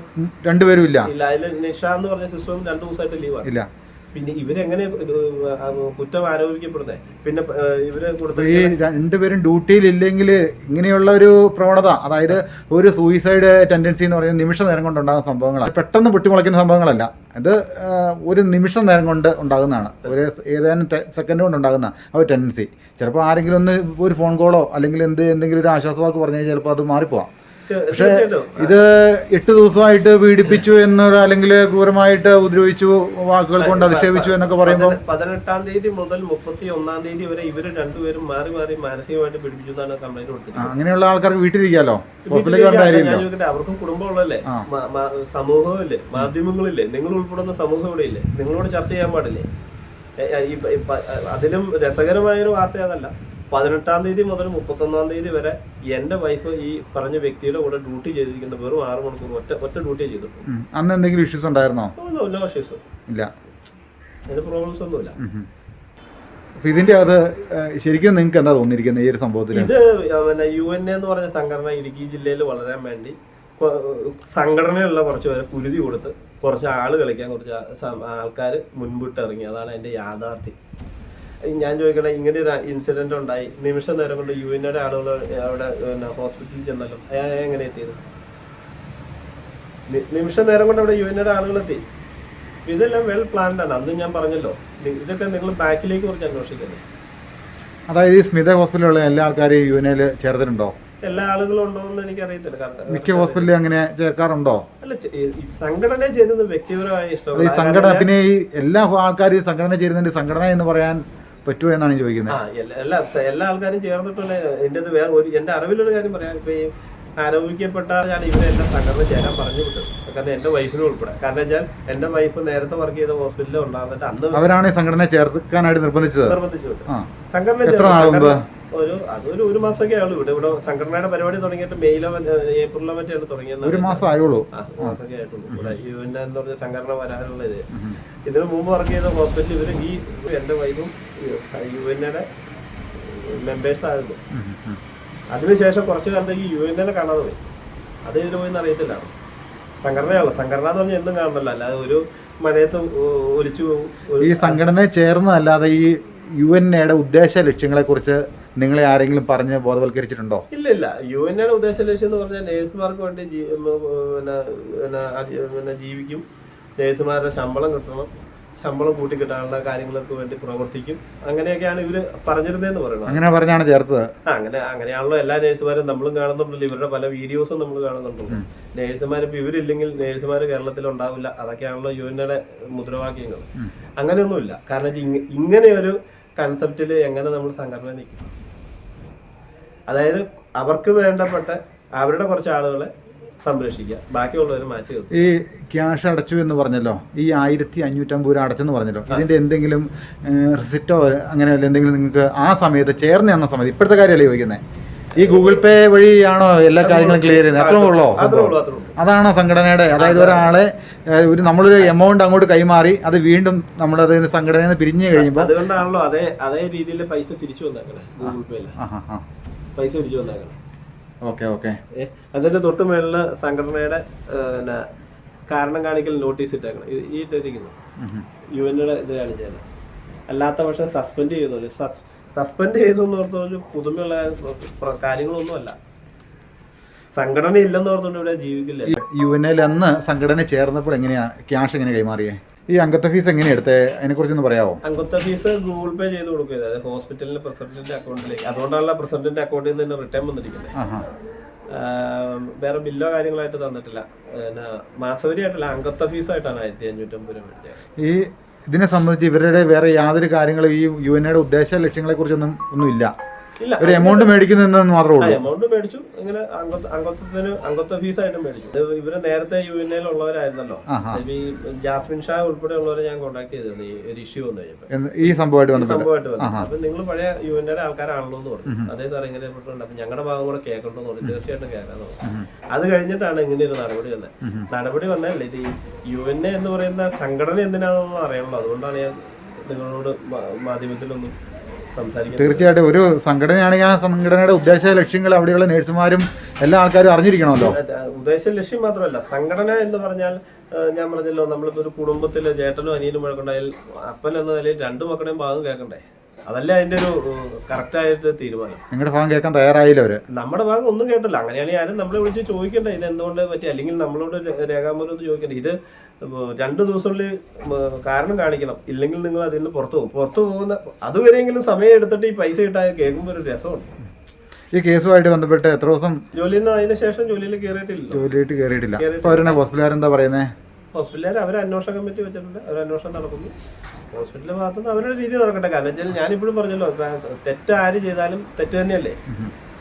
2 പേരും ഇല്ല. അതിൽ നിഷ എന്ന് പറഞ്ഞ സിസ്റ്ററും 2 ദിവസമായിട്ട് ലീവാണ്. ഇല്ല. പിന്നെ ഇവരെങ്ങനെ കുറ്റം ആരോപിക്കപ്പെടുന്നത്? പിന്നെ ഇവര് ഈ 2 പേരും ഡ്യൂട്ടിയിൽ ഇല്ലെങ്കിൽ ഇങ്ങനെയുള്ള ഒരു പ്രവണത, അതായത് ഒരു സൂയിസൈഡ് ടെൻഡൻസി എന്ന് പറയുന്നത് നിമിഷ നേരം കൊണ്ട് ഉണ്ടാകുന്ന സംഭവങ്ങളാണ്. പെട്ടെന്ന് പൊട്ടിമുളയ്ക്കുന്ന സംഭവങ്ങളല്ല. ഇത് ഒരു നിമിഷ നേരം കൊണ്ട് ഉണ്ടാകുന്നതാണ്. ഒരു ഏതാനും സെക്കൻഡ് കൊണ്ട് ഉണ്ടാകുന്ന ആ ഒരു ടെൻഡൻസി. ചിലപ്പോൾ ആരെങ്കിലും ഒരു ഫോൺ കോളോ അല്ലെങ്കിൽ എന്തെങ്കിലും ഒരു ആശ്വാസവാക്ക് പറഞ്ഞു കഴിഞ്ഞാൽ ചിലപ്പോൾ അത് മാറിപ്പോവാം. പക്ഷേ ഇത് 8 ദിവസമായിട്ട് പീഡിപ്പിച്ചു എന്നൊരു അല്ലെങ്കിൽ ക്രൂരമായിട്ട് ഉപദ്രവിച്ചു, വാക്കുകൾ കൊണ്ട് അധിക്ഷേപിച്ചു എന്നൊക്കെ പറയുമ്പോൾ 18-ാം തീയതി മുതൽ 31-ാം തീയതി വരെ ഇവര് 2 പേരും മാറി മാനസികമായിട്ട് പീഡിപ്പിച്ചു എന്നാണ് കംപ്ലൈന്റ് കൊടുത്തത്. അങ്ങനെയുള്ള ആൾക്കാർക്ക് വീട്ടിലിരിക്കാലോ, അവർക്കും കുടുംബമുള്ളല്ലേ, സമൂഹമില്ലേ, മാധ്യമങ്ങളില്ലേ, നിങ്ങൾ ഉൾപ്പെടുന്ന സമൂഹം ഇവിടെ ഇല്ലേ? നിങ്ങളോട് ചർച്ച ചെയ്യാൻ പാടില്ലേ? അതിലും രസകരമായൊരു വാർത്ത അതല്ല. 18-ാം തീയതി മുതൽ 31-ാം തീയതി വരെ എൻ്റെ വൈഫ് ഈ പറഞ്ഞ വ്യക്തിയുടെ കൂടെ ഡ്യൂട്ടി ചെയ്തിരിക്കുന്നത് വെറും 6 മണിക്കൂർ ഒറ്റ ഡ്യൂട്ടി ചെയ്തിട്ടുണ്ട്. അന്ന് എന്തെങ്കിലും ഇഷ്യൂസ് ഉണ്ടായിരുന്നോ? നോ ഇഷ്യൂസ് ഇല്ല, അതിന് പ്രോബ്ലംസ് ഒന്നുമില്ല. അപ്പൊ ഇതിന്റെ അത് ശരിക്കും നിങ്ങൾക്ക് എന്താ തോന്നിയിരിക്കുന്നത് ഈ ഒരു സംഭവത്തിൽ? ഇത് പിന്നെ UN എന്ന് പറഞ്ഞ സംഘടന ഇടുക്കി ജില്ലയിൽ വളരാൻ വേണ്ടി സംഘടനയുള്ള കുറച്ച് പേരെ കുരുതി കൊടുത്ത് കുറച്ച് ആള് കളിക്കാൻ കുറച്ച് ആൾക്കാർ മുൻപിട്ട് ഇറങ്ങി. അതാണ് അതിന്റെ യാഥാർത്ഥ്യം. ഞാൻ ചോദിക്കട്ടെ, ഇങ്ങനെ ഒരു ഇൻസിഡന്റ് ഉണ്ടായി, നിമിഷ നേരം കൊണ്ട് UN ആളുകൾ അവിടെ ഹോസ്പിറ്റലിൽ ചെന്നല്ലോ, എങ്ങനെ എത്തിയത്? നിമിഷ നേരം കൊണ്ട് അവിടെ UN ആളുകൾ എത്തി. ഇതെല്ലാം വെൽ പ്ലാൻഡ് ആണ്. അന്ന് ഞാൻ പറഞ്ഞല്ലോ, ഇതൊക്കെ നിങ്ങൾ ബാക്കിലേക്ക് കുറച്ച് അന്വേഷിക്കുന്നത്. അതായത് ഈ സ്മിത ഹോസ്പിറ്റലിലുള്ള എല്ലാ ആൾക്കാരും UNAയിൽ ചേർത്തിട്ടുണ്ടോ? എല്ലാ ആളുകളും ഉണ്ടോ എന്ന് എനിക്ക് അറിയത്തില്ല. കാരണം മിക്ക ഹോസ്പിറ്റലിൽ അങ്ങനെ ചേർക്കാറുണ്ടോ? അല്ല, ഈ സംഘടന ചെയ്യുന്നത് വ്യക്തിപരമായ ഈ ഇഷ്ടമാണ്. സംഘടന പിന്നെ ഈ എല്ലാ ആൾക്കാരും സംഘടന ചേരുന്നതിന്റെ സംഘടന എന്ന് പറയാൻ പറ്റുമോ എന്നാണ് ചോദിക്കുന്നത്. എല്ലാ ആൾക്കാരും ചേർന്നിട്ടുള്ള എൻ്റെ വേറെ ഒരു എൻ്റെ അറിവിലൊരു കാര്യം പറയാം. ഇപ്പൊ ഈ ആരോപിക്കപ്പെട്ട ഞാൻ ഇവരെല്ലാം സംഘടന ചേരാൻ പറഞ്ഞു വിട്ടത്. കാരണം എൻ്റെ വൈഫിനും ഉൾപ്പെടെ. കാരണം വെച്ചാൽ എൻ്റെ വൈഫ് നേരത്തെ വർക്ക് ചെയ്ത ഹോസ്പിറ്റലിൽ ഉണ്ടാകുന്നിട്ട് അന്ന് അവരാണ് ഈ സംഘടന ചേർക്കാനായിട്ട് നിർബന്ധിച്ചു വിട്ടു. സംഘടന ഒരു മാസമൊക്കെ ആയുള്ളൂ. ഇവിടെ സംഘടനയുടെ പരിപാടി തുടങ്ങിയിട്ട് മെയിലോ ഏപ്രിലോ മറ്റാണ് തുടങ്ങിയത്. ഒരു മാസം ആയുള്ളൂ. മാസമൊക്കെ ആയിട്ടുള്ളൂ. ഇവിടെ UN എന്ന് പറഞ്ഞ സംഘടന വരാനുള്ളത്. ഇതിനു മുമ്പ് വർക്ക് ചെയ്ത ഹോസ്പിറ്റലിൽ ഇവര് ഈ എൻ്റെ വൈഫും UN മെമ്പേഴ്സ് ആയിരുന്നു. അതിനുശേഷം കുറച്ചു കാലത്തേക്ക് UN കാണാതെ പോയി. അത് ഇതിന് പോയി അറിയത്തില്ല. സംഘടനയാണ്. സംഘടന എന്ന് പറഞ്ഞാൽ എന്നും കാണണല്ലോ, അല്ലാതെ ഒരു മഴയത്ത് ഒലിച്ചു പോകും. ഈ സംഘടന ചേർന്നതല്ലാതെ ഈ UN ഉദ്ദേശ ലക്ഷ്യങ്ങളെ കുറിച്ച് നിങ്ങളെ ആരെങ്കിലും പറഞ്ഞ് ബോധവൽക്കരിച്ചിട്ടുണ്ടോ? ഇല്ല. UN ഉദ്ദേശ ലക്ഷ്യം എന്ന് പറഞ്ഞാൽ നേഴ്സുമാർക്ക് വേണ്ടി ജീവിക്കും, നേഴ്സുമാരുടെ ശമ്പളം കിട്ടണം, ശമ്പളം കൂട്ടിക്കിട്ടാനുള്ള കാര്യങ്ങൾക്ക് വേണ്ടി പ്രവർത്തിക്കും. അങ്ങനെയൊക്കെയാണ് ഇവര് പറഞ്ഞിരുന്നതെന്ന് പറയുന്നത്. അങ്ങനെ പറഞ്ഞാണ് ചേർത്തത്. അങ്ങനെയാണല്ലോ എല്ലാ നേഴ്സുമാരും നമ്മളും കാണുന്നുണ്ടല്ലോ. ഇവരുടെ പല വീഡിയോസും നമ്മൾ കാണുന്നുണ്ടല്ലോ. നേഴ്സുമാരിപ്പോൾ ഇവരില്ലെങ്കിൽ നേഴ്സുമാർ കേരളത്തിൽ ഉണ്ടാവില്ല. അതൊക്കെയാണല്ലോ UN മുദ്രാവാക്യങ്ങൾ. അങ്ങനെയൊന്നുമില്ല. കാരണം ഇങ്ങനെ ഒരു കൺസെപ്റ്റിൽ എങ്ങനെ നമ്മൾ സംഘടന നിൽക്കും? അതായത് അവർക്ക് വേണ്ടപ്പെട്ട അവരുടെ കുറച്ച് ആളുകളെ സംരക്ഷിക്കുക, ബാക്കിയുള്ളവർ മാറ്റി നിർത്തുക. ഈ ക്യാഷ് അടച്ചു എന്ന് പറഞ്ഞല്ലോ, ഈ 1550 രൂപ അടച്ചെന്ന് പറഞ്ഞല്ലോ, ഇതിന്റെ എന്തെങ്കിലും റിസിപ്റ്റോ അങ്ങനെ എന്തെങ്കിലും നിങ്ങൾക്ക് ആ സമയത്ത് ചേർന്ന് തന്ന സമയത്ത്, ഇപ്പോഴത്തെ കാര്യമല്ലേ ചോദിക്കുന്നത്, ഈ ഗൂഗിൾ പേ വഴിയാണോ എല്ലാ കാര്യങ്ങളും ക്ലിയർ ചെയ്യുന്നത്? അത്രേ ഉള്ളോ? അതാണോ സംഘടനയുടെ? അതായത് ഒരാളെ നമ്മളൊരു എമൗണ്ട് അങ്ങോട്ട് കൈമാറി അത് വീണ്ടും നമ്മളത് സംഘടനയിൽ നിന്ന് പിരിഞ്ഞു കഴിയുമ്പോൾ അതുകൊണ്ടാണല്ലോ അതേ രീതിയിൽ പൈസ തിരിച്ചു വന്നേക്കണേ. ഗൂഗിൾ പേയില് പൈസ തിരിച്ചു വന്നേക്കണം. ഓക്കെ. അതിന്റെ തൊട്ട് മേളില് സംഘടനയുടെ കാരണം കാണിക്കൽ നോട്ടീസ് ഇട്ടേക്കണം. ഈ ഇട്ടിരിക്കുന്നു UN ഇത് കാണിച്ചാൽ. അല്ലാത്ത പക്ഷെ സസ്പെൻഡ് ചെയ്യുന്നു. സസ്പെൻഡ് ചെയ്തു എന്ന് ഓർത്തൊരു പുതുമയുള്ള കാര്യങ്ങളൊന്നുമല്ല. സംഘടന ഇല്ലെന്ന് ഓർത്തുകൊണ്ട് ഇവിടെ ജീവിക്കില്ല. UN അന്ന് സംഘടന ചേർന്നപ്പോൾ എങ്ങനെയാ ക്യാഷ് എങ്ങനെ കൈമാറിയേ? ഈ അംഗത്വ ഫീസ് എങ്ങനെയാ എടുത്തേ? അതിനെ കുറിച്ചൊന്ന് പറയാമോ? അംഗത്വ ഫീസ് ഗൂഗിൾ പേ ചെയ്ത് കൊടുക്കുക, അതായത് ഹോസ്പിറ്റലിന്റെ പ്രസിഡന്റിന്റെ അക്കൗണ്ടിലേക്ക്. അതുകൊണ്ടാണല്ലോ പ്രസിഡന്റിന്റെ അക്കൗണ്ടിൽ നിന്ന് തന്നെ റിട്ടേൺ വന്നിരിക്കുന്നത്. വേറെ ബില്ലോ കാര്യങ്ങളായിട്ട് തന്നിട്ടില്ല. പിന്നെ മാസവരിയായിട്ടല്ല, അംഗത്വ ഫീസായിട്ടാണ് 1550 രൂപ മേടിച്ചത്. ഈ ഇതിനെ സംബന്ധിച്ച് ഇവരുടെ വേറെ യാതൊരു കാര്യങ്ങളും ഈ UN ഉദ്ദേശ ലക്ഷ്യങ്ങളെ കുറിച്ചൊന്നും ഒന്നുമില്ല. ഒരു എമൗണ്ട് മേടിക്കുന്നതെന്ന് മാത്രമേ ഉള്ളൂ. എമൗണ്ട് മേടിച്ചു, ഇങ്ങനെ അംഗത്വ ഫീസായിട്ടും മേടിച്ചു. ഇവര് നേരത്തെ UN ഉള്ളവരായിരുന്നല്ലോ. ഈ ജാസ്മിൻ ഷാ ഉൾപ്പെടെ ഉള്ളവരെ ഞാൻ കോൺടാക്ട് ചെയ്തിരുന്നു ഒരു ഇഷ്യൂ വന്നു കഴിഞ്ഞപ്പോൾ. ഈ സംഭവമായിട്ട് വന്നു. അപ്പൊ നിങ്ങൾ പഴയ UN ആൾക്കാരാണല്ലോ എന്ന് പറഞ്ഞു. അതേ സാർ ഇങ്ങനെ പെട്ടിട്ടുണ്ട്, അപ്പൊ ഞങ്ങളുടെ ഭാഗം കൂടെ കേൾക്കണമെന്ന് പറഞ്ഞു. തീർച്ചയായിട്ടും കേൾക്കാന്ന് പറഞ്ഞു. അത് കഴിഞ്ഞിട്ടാണ് ഇങ്ങനെ ഒരു നടപടി വന്നത്. നടപടി വന്നല്ലേ ഇത് UN എന്ന് പറയുന്ന സംഘടന എന്തിനാണെന്ന് അറിയണല്ലോ. അതുകൊണ്ടാണ് ഞാൻ നിങ്ങളോട് മാധ്യമത്തിലൊന്നും. തീർച്ചയായിട്ടും ഒരു സംഘടനയാണെങ്കിൽ ആ സംഘടനയുടെ ഉദ്ദേശ ലക്ഷ്യങ്ങൾ അവിടെയുള്ള നേഴ്സുമാരും എല്ലാ ആൾക്കാരും അറിഞ്ഞിരിക്കണമല്ലോ. ഉദ്ദേശ ലക്ഷ്യം മാത്രമല്ല, സംഘടന എന്ന് പറഞ്ഞാൽ ഞാൻ പറഞ്ഞല്ലോ, നമ്മളിപ്പോ ഒരു കുടുംബത്തില് ചേട്ടനും അനിയനും വഴക്കുണ്ടായാൽ അപ്പൻ എന്ന നിലയിൽ രണ്ടു മക്കളുടെയും ഭാഗം കേൾക്കണ്ടേ? അതല്ലേ അതിന്റെ ഒരു കറക്റ്റായിട്ട് തീരുമാനം. നിങ്ങളുടെ ഭാഗം കേൾക്കാൻ തയ്യാറായില്ല അവര്. നമ്മുടെ ഭാഗം ഒന്നും കേട്ടില്ല. അങ്ങനെയാണെങ്കിൽ ആരും നമ്മളെ വിളിച്ച് ചോദിക്കണ്ടേ ഇത് എന്തുകൊണ്ട് പറ്റി, അല്ലെങ്കിൽ നമ്മളോട് രേഖാമൂലം ഒന്ന് ചോദിക്കണ്ടേ. ഇത് 2 ദിവസത്തിനുള്ളിൽ കാരണം കാണിക്കണം, ഇല്ലെങ്കിൽ നിങ്ങൾ അതിൽ നിന്ന് പുറത്തു പോകുന്ന അതുവരെയെങ്കിലും സമയം എടുത്തിട്ട് ഈ പൈസ കിട്ടാതെ കേൾക്കുമ്പോൾ ഒരു രസമുണ്ട്. ഈ കേസുമായിട്ട് ബന്ധപ്പെട്ട് എത്ര ദിവസം ജോലിയിൽ നിന്ന് അതിന് ശേഷം ജോലിയിൽ കയറിയിട്ടില്ല. ഹോസ്പിറ്റലുകാരെന്താ പറയുന്നത്? ഹോസ്പിറ്റലുകാർ അവർ അന്വേഷണ കമ്മിറ്റി വെച്ചിട്ടുണ്ട്, അവർ അന്വേഷണം നടക്കുന്നു. ഹോസ്പിറ്റലിന്റെ ഭാഗത്തുനിന്ന് അവരുടെ രീതി നടക്കട്ടെ. കാരണം വെച്ചാൽ ഞാനിപ്പോഴും പറഞ്ഞല്ലോ, തെറ്റ് ആര് ചെയ്താലും തെറ്റ് തന്നെയല്ലേ.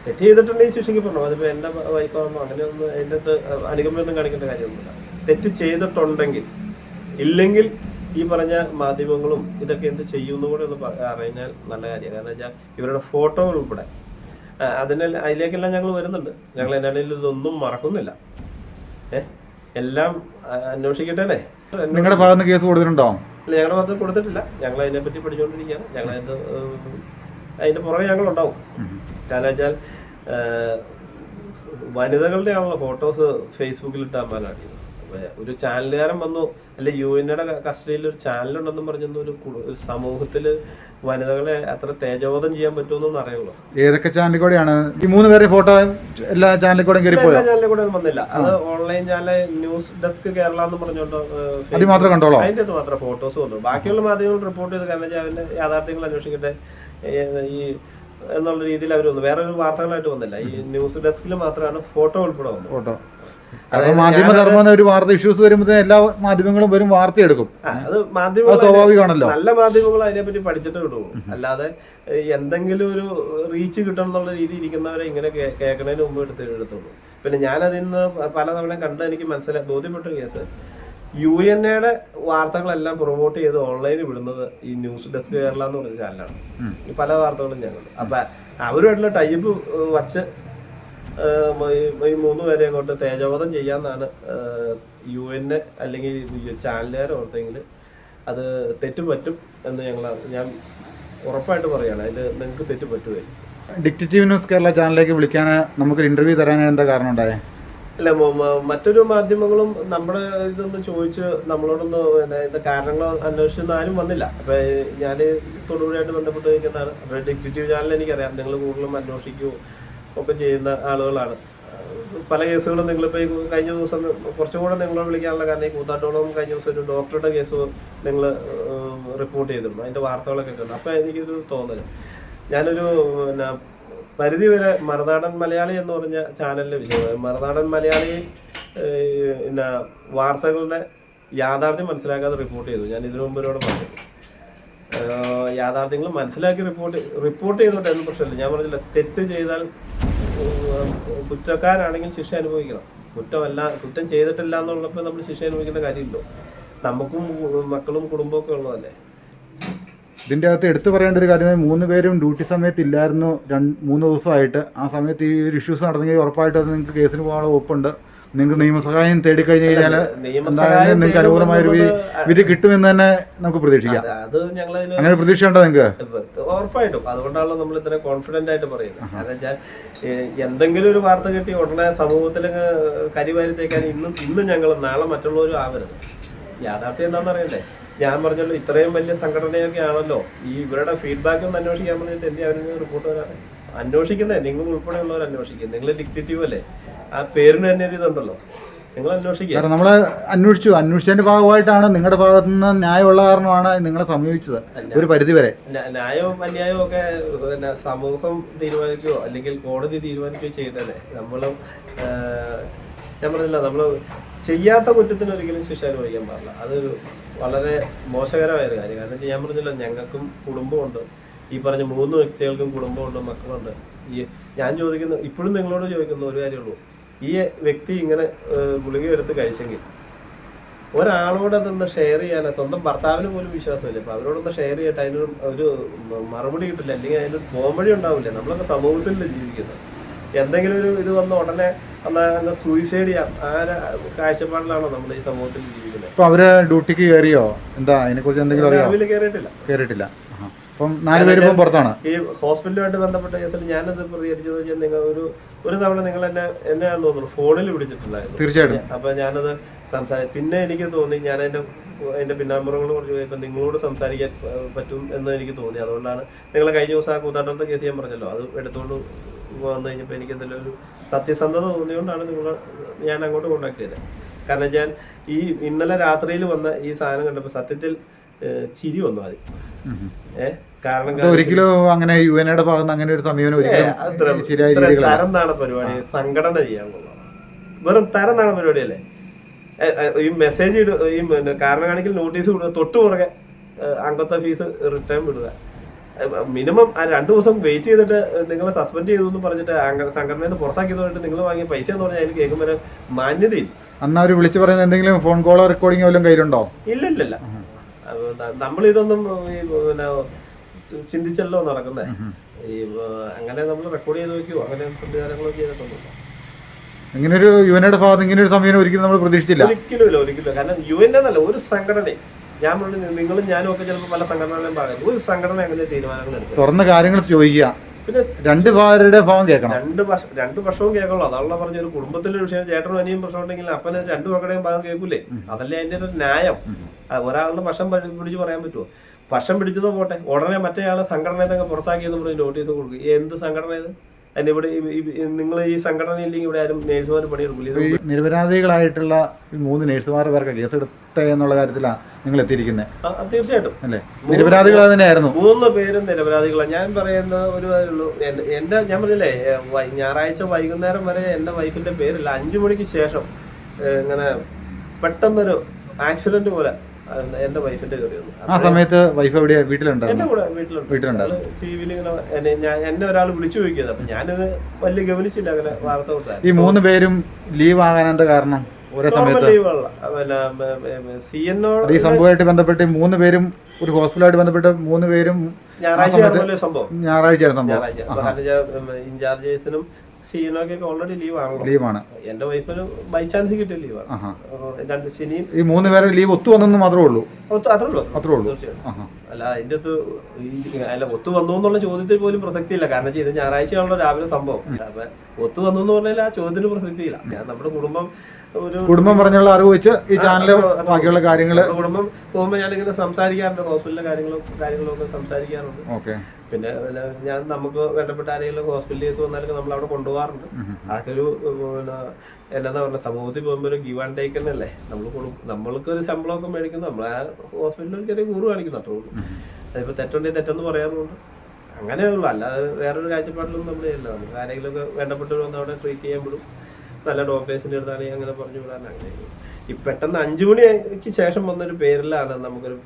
തെറ്റ് ചെയ്തിട്ടുണ്ടെങ്കിൽ ശിക്ഷിക്കപ്പെടണം. അതിപ്പോൾ എൻ്റെ വൈഫാകുമ്പോൾ അങ്ങനെയൊന്നും അതിൻ്റെ അകത്ത് അനുകമ്പയൊന്നും കാണിക്കേണ്ട കാര്യമൊന്നുമില്ല. തെറ്റ് ചെയ്തിട്ടുണ്ടെങ്കിൽ, ഇല്ലെങ്കിൽ ഈ പറഞ്ഞ മാധ്യമങ്ങളും ഇതൊക്കെ എന്ത് ചെയ്യുമെന്നും കൂടെ ഒന്ന് അറിഞ്ഞാൽ നല്ല കാര്യമാണ്. കാരണം വെച്ചാൽ ഇവരുടെ ഫോട്ടോകൾ ഉൾപ്പെടെ അതിലേക്കെല്ലാം ഞങ്ങൾ വരുന്നുണ്ട്. ഞങ്ങൾ എന്നാലും ഇതൊന്നും മറക്കുന്നില്ല. എല്ലാം അന്വേഷിക്കട്ടെ. നിങ്ങളുടെ ഭാഗത്ത് കേസ് കൊടുത്തിട്ടുണ്ടോ? ഇല്ല, ഞങ്ങളുടെ ഭാഗത്ത് കൊടുത്തിട്ടില്ല. ഞങ്ങൾ അതിനെപ്പറ്റി പഠിച്ചുകൊണ്ടിരിക്കുകയാണ്. ഞങ്ങൾ അതിന്റെ പുറകെ ഞങ്ങളുണ്ടാവും. കാരണം വെച്ചാൽ വനിതകളുടെ ആണല്ലോ ഫോട്ടോസ് ഫേസ്ബുക്കിൽ ഇട്ടാൻ പാലാട്ടിയത്. അപ്പൊ ഒരു ചാനലുകാരൻ വന്നു, അല്ലെ UN-യുടെ കസ്റ്റഡിയിൽ ഒരു ചാനലുണ്ടെന്നും പറഞ്ഞൊന്നും ഒരു സമൂഹത്തില് വനിതകളെ അത്ര തേജോവധം ചെയ്യാൻ പറ്റുമെന്നൊന്നും അറിയുള്ളൂ. ഏതൊക്കെ ചാനലിൽ കൂടെയാണ് ഈ 3 പേരുടെ ഫോട്ടോ എല്ലാ ചാനലിൽ കൂടെ കയറി പോയോ? ചാനലിൽ കൂടെ ഒന്നും വന്നില്ല. അത് online channel news desk Kerala എന്ന് പറഞ്ഞോണ്ടോ അത് മാത്രം കണ്ടോളൂ. അതിന്റെ അത് മാത്രം ഫോട്ടോസ് വന്നു. ബാക്കിയുള്ള മാധ്യമങ്ങൾ റിപ്പോർട്ട് ചെയ്ത് കാരണം അവന്റെ യാഥാർത്ഥ്യങ്ങൾ അന്വേഷിക്കട്ടെ ഈ എന്നുള്ള രീതിയിൽ അവർ വന്നു. വേറെ ഒരു വാർത്തകളായിട്ട് വന്നില്ല. ഈ ന്യൂസ് ഡെസ്കിൽ മാത്രമാണ് ഫോട്ടോ ഉൾപ്പെടെ വന്നത്. ഫോട്ടോ മാധ്യമ ധർമ്മം ഒരു വാർത്ത ഇഷ്യൂസ് വരുമ്പോഴത്തേനും എല്ലാ മാധ്യമങ്ങളും വരും വാർത്ത എടുക്കും. അത് മാധ്യമങ്ങൾ സ്വാഭാവികമാണല്ലോ. നല്ല മാധ്യമങ്ങൾ അതിനെപ്പറ്റി പഠിച്ചിട്ട് വിടുള്ളൂ. അല്ലാതെ എന്തെങ്കിലും ഒരു റീച്ച് കിട്ടണം എന്നുള്ള രീതി ഇരിക്കുന്നവരെ ഇങ്ങനെ കേൾക്കുന്നതിന് മുമ്പ് എടുത്തുള്ളൂ. പിന്നെ ഞാനതിൽ നിന്ന് പലതവണ കണ്ട് എനിക്ക് ബോധ്യപ്പെട്ട കേസ് UN-യുടെ വാർത്തകളെല്ലാം പ്രൊമോട്ട് ചെയ്ത് ഓൺലൈനിൽ വിടുന്നത് ഈ ന്യൂസ് ഡെസ്ക് കേരള എന്ന് പറയുന്ന ചാനലാണ്. ഈ പല വാർത്തകളും ഞങ്ങൾ അപ്പൊ അവരുമായിട്ടുള്ള ടൈപ്പ് വച്ച് ഈ 3 പേരെ അങ്ങോട്ട് തേജോവധം ചെയ്യാന്നാണ് UN അല്ലെങ്കിൽ ചാനലുകാർ ഓർത്തെങ്കിൽ അത് തെറ്റുപറ്റും എന്ന് ഞാൻ ഉറപ്പായിട്ട് പറയുകയാണ്. അതിൽ നിങ്ങൾക്ക് തെറ്റുപറ്റുമായിരിക്കും. ഡിക്റ്റേറ്റീവ് ന്യൂസ് കേരള ചാനലിലേക്ക് വിളിക്കാൻ നമുക്കൊരു ഇന്റർവ്യൂ തരാൻ എന്താ കാരണം ഉണ്ടായേ? അല്ല, മറ്റൊരു മാധ്യമങ്ങളും നമ്മുടെ ഇതൊന്നും ചോദിച്ച് നമ്മളോടൊന്ന് ഇതിന്റെ കാരണങ്ങൾ അന്വേഷിച്ചൊന്നും ആരും വന്നില്ല. അപ്പൊ ഞാൻ തൊടുപുഴയായിട്ട് ബന്ധപ്പെട്ട് നിൽക്കുന്നതാണ്. അപ്പൊ ഡിക്റ്റേറ്റീവ് ചാനൽ എനിക്കറിയാം, നിങ്ങൾ കൂടുതലും അന്വേഷിക്കുകയോ ഒക്കെ ചെയ്യുന്ന ആളുകളാണ്. പല കേസുകളും നിങ്ങളിപ്പോൾ ഈ കഴിഞ്ഞ ദിവസം കുറച്ചും കൂടെ നിങ്ങളോട് വിളിക്കാനുള്ള കാരണം ഈ കൂത്താട്ടോളം കഴിഞ്ഞ ദിവസം ഒരു ഡോക്ടറുടെ കേസ് നിങ്ങൾ റിപ്പോർട്ട് ചെയ്തിരുന്നു. അതിന്റെ വാർത്തകളൊക്കെ ഉണ്ട്. അപ്പൊ എനിക്കൊരു തോന്നൽ, ഞാനൊരു പരിധി വരെ മറുനാടൻ മലയാളി എന്ന് പറഞ്ഞ ചാനലിൽ മറുനാടൻ മലയാളി പിന്നെ വാർത്തകളുടെ യാഥാർത്ഥ്യം മനസ്സിലാക്കാതെ റിപ്പോർട്ട് ചെയ്തു. ഞാൻ ഇതിനു മുമ്പ് ഇവരോട് പറഞ്ഞു, യാഥാർത്ഥ്യങ്ങൾ മനസ്സിലാക്കി റിപ്പോർട്ട് ചെയ്തോട്ടെ എന്ന് പ്രശ്നമില്ല. ഞാൻ പറഞ്ഞില്ല, തെറ്റ് ചെയ്താൽ കുറ്റക്കാരാണെങ്കിൽ ശിക്ഷ അനുഭവിക്കണം. കുറ്റം ചെയ്തിട്ടില്ല എന്നുള്ളപ്പോൾ നമ്മൾ ശിക്ഷ അനുഭവിക്കേണ്ട കാര്യമില്ലോ. നമുക്കും മക്കളും കുടുംബമൊക്കെ ഉള്ളതല്ലേ. ഇതിൻ്റെ അകത്ത് എടുത്തു പറയേണ്ട ഒരു കാര്യം, 3 പേരും ഡ്യൂട്ടി സമയത്ത് ഇല്ലായിരുന്നു 3 ദിവസമായിട്ട്. ആ സമയത്ത് ഈ ഒരു ഇഷ്യൂസ് നടന്നെങ്കിൽ ഉറപ്പായിട്ട് അത് നിങ്ങൾക്ക് കേസിന് പോകാനുള്ള ഒപ്പുണ്ട്. നിങ്ങൾക്ക് നിയമസഹായം തേടിക്കഴിഞ്ഞു കഴിഞ്ഞാൽ എന്തായാലും നിങ്ങൾക്ക് അനുകൂലമായ ഒരു വിധി കിട്ടുമെന്ന് തന്നെ നമുക്ക് പ്രതീക്ഷിക്കാം. അത് ഞങ്ങൾ അങ്ങനെ പ്രതീക്ഷ ഉണ്ടോ നിങ്ങൾക്ക്? ഉറപ്പായിട്ടും. അതുകൊണ്ടാണല്ലോ നമ്മൾ ഇത്ര കോൺഫിഡന്റ് ആയിട്ട് പറയുന്നത്. കാരണം വെച്ചാൽ എന്തെങ്കിലും ഒരു വാർത്ത കിട്ടി ഉടനെ സമൂഹത്തിൽ കരിവാരിത്തേക്കാൻ ഇന്ന് ഞങ്ങൾ നാളെ മറ്റുള്ളവരും ആവരുത്. യാഥാർത്ഥ്യം എന്താണെന്ന് അറിയണ്ടേ? ഞാൻ പറഞ്ഞല്ലോ, ഇത്രയും വലിയ സംഘടനയൊക്കെ ആണല്ലോ ഈ ഇവരുടെ ഫീഡ്ബാക്ക് ഒന്ന് അന്വേഷിക്കാൻ പറഞ്ഞിട്ട് എന്ത് അവര് റിപ്പോർട്ട് വരാൻ അന്വേഷിക്കുന്നത്? നിങ്ങൾ ഉൾപ്പെടെയുള്ളവർ അന്വേഷിക്കും. നിങ്ങൾ ഡിക്റ്റേറ്റീവ് അല്ലേ? ആ പേരിന് തന്നെ ഒരു ഇതുണ്ടല്ലോ, നിങ്ങൾ അന്വേഷിക്കുക. കാരണം നമ്മൾ അന്വേഷിച്ചതിന്റെ ഭാഗമായിട്ടാണ് നിങ്ങളുടെ ഭാഗത്തു നിന്ന് ന്യായമുള്ള കാരണമാണ് നിങ്ങളെ സമീപിച്ചത്. ഒരു പരിധി വരെ ന്യായവും അന്യായവും ഒക്കെ സമൂഹം തീരുമാനിക്കുകയോ അല്ലെങ്കിൽ കോടതി തീരുമാനിക്കുകയോ ചെയ്യട്ടല്ലേ. ഞാൻ പറഞ്ഞില്ല, നമ്മൾ ചെയ്യാത്ത കുറ്റത്തിന് ഒരിക്കലും ശിക്ഷ അനുഭവിക്കാൻ പാടില്ല. അതൊരു വളരെ മോശകരമായൊരു കാര്യം. കാരണം ഞാൻ പറഞ്ഞല്ലോ, ഞങ്ങൾക്കും കുടുംബമുണ്ട്. ഈ പറഞ്ഞ 3 വ്യക്തികൾക്കും കുടുംബമുണ്ട്, മക്കളുണ്ട്. ഞാൻ ചോദിക്കുന്നു, ഇപ്പോഴും നിങ്ങളോട് ചോദിക്കുന്ന ഒരു കാര്യമുള്ളൂ, ഈ വ്യക്തി ഇങ്ങനെ ഗുളിക എടുത്ത് കഴിച്ചെങ്കിൽ ഒരാളോട് അതൊന്ന് ഷെയർ ചെയ്യാൻ സ്വന്തം ഭർത്താവിന് പോലും വിശ്വാസമില്ല. അപ്പൊ അവരോടൊന്ന് ഷെയർ ചെയ്തിട്ട് അതിനൊരു ഒരു മറുപടി കിട്ടില്ല, അല്ലെങ്കിൽ അതിനൊരു പോംവഴി ഉണ്ടാവില്ല. നമ്മളൊക്കെ സമൂഹത്തിലല്ലേ ജീവിക്കുന്നത്. എന്തെങ്കിലും ഒരു ഇത് വന്ന ഉടനെ സൂയിസൈഡ് ചെയ്യാം, ആ കാഴ്ചപ്പാടിലാണോ നമ്മൾ ഈ സമൂഹത്തിൽ ജീവിക്കുന്നത്? ഇപ്പൊ അവര് ഡ്യൂട്ടിക്ക് കയറിയോ? എന്താ അതിനെ കുറിച്ച് എന്തെങ്കിലും അറിയോ? കേറിയിട്ടില്ല. അപ്പം 4 പേര് ഇപ്പം പുറത്താണ്. ഈ ഹോസ്പിറ്റലുമായിട്ട് ബന്ധപ്പെട്ട കേസിൽ ഞാനത് പ്രതികരിച്ചത് വെച്ചാൽ, നിങ്ങൾ ഒരു തവണ നിങ്ങൾ എന്നെ തോന്നുന്നു ഫോണിൽ വിളിച്ചിട്ടുണ്ടായിരുന്നു. തീർച്ചയായിട്ടും. അപ്പൊ ഞാനത് പിന്നെ എനിക്ക് തോന്നി, ഞാൻ അതിന്റെ പിന്നാമ്പുറങ്ങൾ കുറച്ച് പോയപ്പോൾ നിങ്ങളോട് സംസാരിക്കാൻ പറ്റും എന്ന് എനിക്ക് തോന്നി. അതുകൊണ്ടാണ് നിങ്ങളെ കഴിഞ്ഞ ദിവസം ആ കൂത്താട്ടത്തെ കേസ് ഞാൻ പറഞ്ഞല്ലോ, അത് എടുത്തുകൊണ്ട് വന്നു കഴിഞ്ഞപ്പോൾ എനിക്ക് എന്തെങ്കിലും ഒരു സത്യസന്ധത തോന്നിയോണ്ടാണ് ഞാൻ അങ്ങോട്ട് കോണ്ടാക്ട് ചെയ്തത്. കാരണം ഞാൻ ഈ ഇന്നലെ രാത്രിയിൽ വന്ന ഈ സാധനം കണ്ടപ്പോൾ സത്യത്തിൽ ചിരി വന്നു ആദ്യം. കാരണം ഒരിക്കലും അങ്ങനെ UN-യുടെ ഭാഗത്ത് അങ്ങനെ ഒരു സമീപനം തരം താണ പരിപാടി സംഘടന ചെയ്യാൻ കൊള്ളാം. വെറും തരം താണ പരിപാടിയല്ലേ. ഈ മെസ്സേജ് ഈ കാരണം കാണിക്കൽ നോട്ടീസ് വിടുക, തൊട്ടു പുറകെ അംഗത്വ ഫീസ് റിട്ടേൺ വിടുക. മിനിമം 2 ദിവസം വെയിറ്റ് ചെയ്തിട്ട് നിങ്ങളെ സസ്പെൻഡ് ചെയ്തു എന്ന് പറഞ്ഞിട്ട് സംഘടനയിൽ നിന്ന് പുറത്താക്കിയതുകൊണ്ട് നിങ്ങൾ വാങ്ങിയ പൈസ എന്ന് പറഞ്ഞാൽ അതിന് കേൾക്കുമ്പോൾ മാന്യതയില്ല. അന്ന് അവർ വിളിച്ചു പറയുന്ന എന്തെങ്കിലും ഫോൺ കോളോ റെക്കോർഡിങ്ങോ വല്ലതും കയ്യിലുണ്ടോ? ഇല്ല. നമ്മളിതൊന്നും പിന്നെ ചിന്തിച്ചല്ലോ നടക്കുന്നത്. ഈ അങ്ങനെ നമ്മൾ റെക്കോർഡ് ചെയ്ത് വെക്കുവോ അങ്ങനെ സംവിധാനങ്ങളൊക്കെ ചെയ്തിട്ടൊന്നുമില്ല. ഇങ്ങനൊരു UN-യുടെ ഭാഗത്ത് ഇങ്ങനെ ഒരു സമീപനം ഒരിക്കലും നമ്മൾ പ്രതീക്ഷിച്ചില്ല. ഒരിക്കലും. കാരണം UN എന്നല്ല, ഒരു സംഘടനയും, ഞാൻ പറഞ്ഞു നിങ്ങളും ഞാനും ഒക്കെ ചിലപ്പോൾ പല സംഘടനകളും പറയുന്നത്, ഒരു സംഘടന അങ്ങനെ തീരുമാനങ്ങൾ എടുക്കും. തുറന്ന കാര്യങ്ങൾ ചോദിക്കുക, പിന്നെ രണ്ട് പേരുടെ ഭാഗം കേൾക്കണം. രണ്ട് വർഷവും കേൾക്കുള്ളൂ. അതാണല്ലോ പറഞ്ഞ ഒരു കുടുംബത്തിലെ വിഷയം. ചേട്ടനും അനിയും പ്രശ്നം ഉണ്ടെങ്കിൽ അപ്പന് രണ്ടു മക്കളുടെയും ഭാഗം കേൾക്കൂലേ? അതല്ലേ അതിന്റെ ഒരു ന്യായം. ഒരാളുടെ വർഷം പിടിച്ച് പറയാൻ പറ്റുമോ? വർഷം പിടിച്ചതോ പോട്ടെ, ഉടനെ മറ്റേ ആളെ സംഘടനയൊക്കെ പുറത്താക്കിയെന്ന് പറഞ്ഞ് നോട്ടീസ് കൊടുക്കും. എന്ത് സംഘടന ഇത്? അതിനിവിടെ നിങ്ങൾ ഈ സംഘടന ഇല്ലെങ്കിൽ ഇവിടെ ആരും നേഴ്സുമാർ പണിയെടുക്കില്ല. ഈ നിരപരാധികളായിട്ടുള്ള 3 നേഴ്സുമാരുടെ പേർക്ക് കേസെടുത്ത എന്നുള്ള കാര്യത്തിലാണ് നിങ്ങൾ എത്തിയിരിക്കുന്നത്. തീർച്ചയായിട്ടും അല്ലേ? നിരപരാധികൾ തന്നെയായിരുന്നു. 3 പേരും നിരപരാധികളാണ്. ഞാൻ പറയുന്ന ഒരു കാര്യമുള്ളൂ. എന്റെ ഞാൻ പറഞ്ഞില്ലേ, ഞായറാഴ്ച വൈകുന്നേരം വരെ എന്റെ വൈഫിന്റെ പേരില്ല. 5 മണിക്ക് ശേഷം ഇങ്ങനെ പെട്ടെന്നൊരു ആക്സിഡന്റ് പോലെ എന്റെ വൈഫിന്റെ കയറി വന്നു. ആ സമയത്ത് വൈഫ് എവിടെയാ? എന്റെ കൂടെ വീട്ടിലുണ്ട്. ടിവിയിൽ ഇങ്ങനെ എന്നെ ഒരാൾ വിളിച്ചു ചോദിക്കുന്നത്. അപ്പൊ ഞാനത് വലിയ ഗവനിച്ചില്ല. അങ്ങനെ വാർത്ത കൊടുത്താൽ ഈ 3 പേരും ലീവ് ആകാൻ എന്താ കാരണം? ഒരേ സമയത്ത് ഈ സംഭവമായിട്ട് ബന്ധപ്പെട്ട് 3 പേരും ഒരു ഹോസ്പിറ്റലായിട്ട് ബന്ധപ്പെട്ട് 3 പേരും ഞായറാഴ്ച സംഭവം. ഞായറാഴ്ചയാണ് സംഭവം. ഇൻചാർജേഴ്സിനും സിഇനൊക്കെ ഓൾറെഡി ലീവാണ്. എന്റെ വൈഫിന് ബൈ ചാൻസ് കിട്ടിയ ലീവാണ്. 2 ശനിയും ഈ 3 പേരെ ലീവ് ഒത്തു വന്നെന്ന് മാത്രമേ ഉള്ളൂ. അത്രേ ഉള്ളൂ. അല്ല അതിന്റെ അല്ല ഒത്തു വന്നു എന്നുള്ള ചോദ്യത്തിൽ പോലും പ്രസക്തിയില്ല. കാരണം ഇത് ഞായറാഴ്ചയാണല്ലോ രാവിലെ സംഭവം. അപ്പൊ ഒത്തു വന്നു എന്ന് പറഞ്ഞാൽ ആ ചോദ്യത്തിന് പ്രസക്തിയില്ല. നമ്മുടെ കുടുംബം പറഞ്ഞുള്ള അറിവ് വെച്ച് ഈ ചാനലില് ബാക്കിയുള്ള കാര്യങ്ങള് കുടുംബം പോകുമ്പോൾ ഞാനിങ്ങനെ സംസാരിക്കാറുണ്ട്. ഹോസ്പിറ്റലിലെ കാര്യങ്ങളൊക്കെ സംസാരിക്കാറുണ്ട്. പിന്നെ നമുക്ക് വേണ്ടപ്പെട്ട ആരെങ്കിലും ഹോസ്പിറ്റൽ കേസ് വന്നാലൊക്കെ നമ്മൾ അവിടെ കൊണ്ടുപോകാറുണ്ട്. അതൊക്കെ ഒരു എന്താ പറഞ്ഞ സമൂഹത്തിൽ പോകുമ്പോൾ ഒരു ഗിവ് ആൻഡ് ടേക്ക് തന്നെയല്ലേ. നമ്മൾക്ക് ഒരു ശമ്പളമൊക്കെ മേടിക്കുന്നു, നമ്മൾ ആ ഹോസ്പിറ്റലിൽ ചെറിയ കൂറ് കാണിക്കുന്നു, അത്രേ ഉള്ളൂ. അതിപ്പോൾ തെറ്റുണ്ടെങ്കിൽ തെറ്റെന്ന് പറയാറുണ്ട്. അങ്ങനെ ഉള്ളൂ. അല്ലാതെ വേറൊരു കാഴ്ചപ്പാടിലൊന്നും നമ്മൾ ചെയ്യില്ല. നമുക്ക് ആരെങ്കിലും ഒക്കെ വേണ്ടപ്പെട്ടവർ വന്ന് അവിടെ ട്രീറ്റ് ചെയ്യാൻ വിടും. നല്ല ഡോക്ടേഴ്സിൻ്റെ അടുത്താണെങ്കിൽ അങ്ങനെ പറഞ്ഞു വിടാൻ. അങ്ങനെ ഈ പെട്ടെന്ന് 5 മണിക്ക് ശേഷം വന്നൊരു പേരിലാണ് നമുക്കൊരു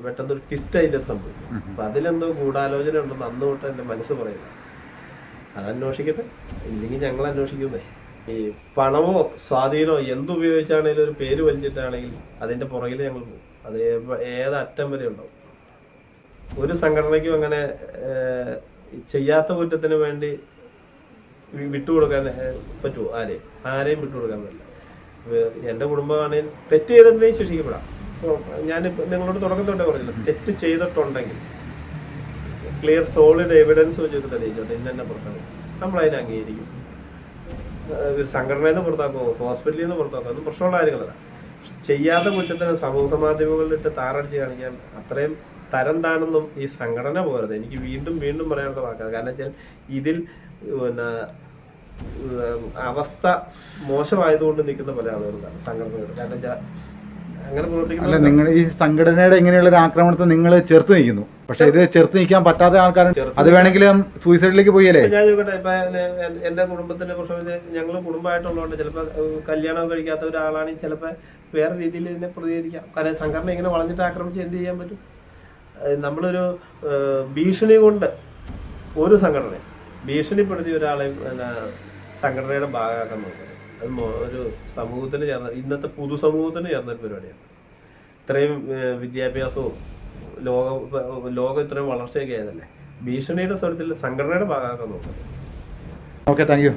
പെട്ടെന്നൊരു ട്വിസ്റ്റ് അതിൻ്റെ സംഭവിക്കും. അപ്പൊ അതിലെന്തോ ഗൂഢാലോചന ഉണ്ടെന്ന് അന്ന് തൊട്ട് എൻ്റെ മനസ്സ് പറയുന്നത്. അതന്വേഷിക്കട്ടെ, ഇല്ലെങ്കിൽ ഞങ്ങൾ അന്വേഷിക്കുന്നേ. ഈ പണമോ സ്വാധീനമോ എന്തുപയോഗിച്ചാണെങ്കിലും ഒരു പേര് വലിച്ചിട്ടാണെങ്കിൽ അതിന്റെ പുറകിൽ ഞങ്ങൾ പോകും. അത് ഏതറ്റം വരെ ഉണ്ടാവും. ഒരു സംഘടനയ്ക്കും അങ്ങനെ ചെയ്യാത്ത കുറ്റത്തിന് വേണ്ടി വിട്ടുകൊടുക്കാൻ പറ്റുമോ? ആരെയും വിട്ടുകൊടുക്കാൻ പറ്റില്ല. എൻ്റെ കുടുംബമാണെങ്കിൽ തെറ്റ് ചെയ്തിട്ടുണ്ടെങ്കിൽ ശിക്ഷിക്കപ്പെടാം. ഇപ്പോൾ ഞാൻ നിങ്ങളോട് തുടക്കത്തോടെ പറഞ്ഞില്ല, തെറ്റ് ചെയ്തിട്ടുണ്ടെങ്കിൽ ക്ലിയർ സോളിഡ് എവിഡൻസ് വെച്ചിട്ട് തെളിയിച്ചോട്ടെ ഇന്ന പ്രശ്നം നമ്മളതിനെ അംഗീകരിക്കും. ഒരു സംഘടനയിൽ നിന്ന് പുറത്താക്കുമോ ഹോസ്പിറ്റലിൽ നിന്ന് പുറത്താക്കുമോ അതൊന്നും പ്രശ്നമുള്ള കാര്യങ്ങളല്ല. ചെയ്യാത്ത കുറ്റത്തിന് സമൂഹ മാധ്യമങ്ങളിലിട്ട് താറടിച്ച് കാണിക്കാൻ അത്രയും തരം താണെന്നും ഈ സംഘടന പോരുത്. എനിക്ക് വീണ്ടും വീണ്ടും പറയാനുള്ള വാക്കാണ്. കാരണം വെച്ചാൽ ഇതിൽ പിന്നെ അവസ്ഥ മോശമായതുകൊണ്ട് നിൽക്കുന്ന പല ആളുകളാണ് സംഘടനകൾ. കാരണം വെച്ചാൽ അങ്ങനെ പ്രവർത്തിക്കുന്ന നിങ്ങൾ ഈ സംഘടനയുടെ ഇങ്ങനെയുള്ള ഒരു ആക്രമണത്തെ നിങ്ങൾ ചെറുത്ത് നിൽക്കുന്നു. പക്ഷെ ഇത് ചെറുത്ത് നിൽക്കാൻ പറ്റാത്ത ആൾക്കാർ അത് വേണമെങ്കിലും സൂയിസൈഡിലേക്ക് പോയല്ലേ? ഞാൻ ചോദിക്കട്ടെ, ഇപ്പൊ എന്റെ കുടുംബത്തിന്റെ പ്രശ്നം ഞങ്ങൾ കുടുംബമായിട്ടുള്ളതുകൊണ്ട് ചിലപ്പോൾ കല്യാണം കഴിക്കാത്ത ഒരാളാണെങ്കിൽ ചിലപ്പോൾ വേറെ രീതിയിൽ ഇതിനെ പ്രതികരിക്കാം. കാരണം സംഘടന ഇങ്ങനെ വളഞ്ഞിട്ട് ആക്രമിച്ച് എന്ത് ചെയ്യാൻ പറ്റും? നമ്മളൊരു ഭീഷണി കൊണ്ട് ഒരു സംഘടന ഭീഷണിപ്പെടുത്തി ഒരാളെ സംഘടനയുടെ ഭാഗമാക്കാൻ നോക്കുന്നത് അത് ഒരു സമൂഹത്തിന് ചേർന്ന ഇന്നത്തെ പൊതുസമൂഹത്തിന് ചേർന്നൊരു പരിപാടിയാണ്. ഇത്രയും വിദ്യാഭ്യാസവും ലോകം ഇത്രയും വളർച്ചയൊക്കെ ആയതല്ലേ. ഭീഷണിയുടെ സ്വരത്തിൽ സംഘടനയുടെ ഭാഗമാക്കാൻ നോക്കുന്നത്. Okay, thank you.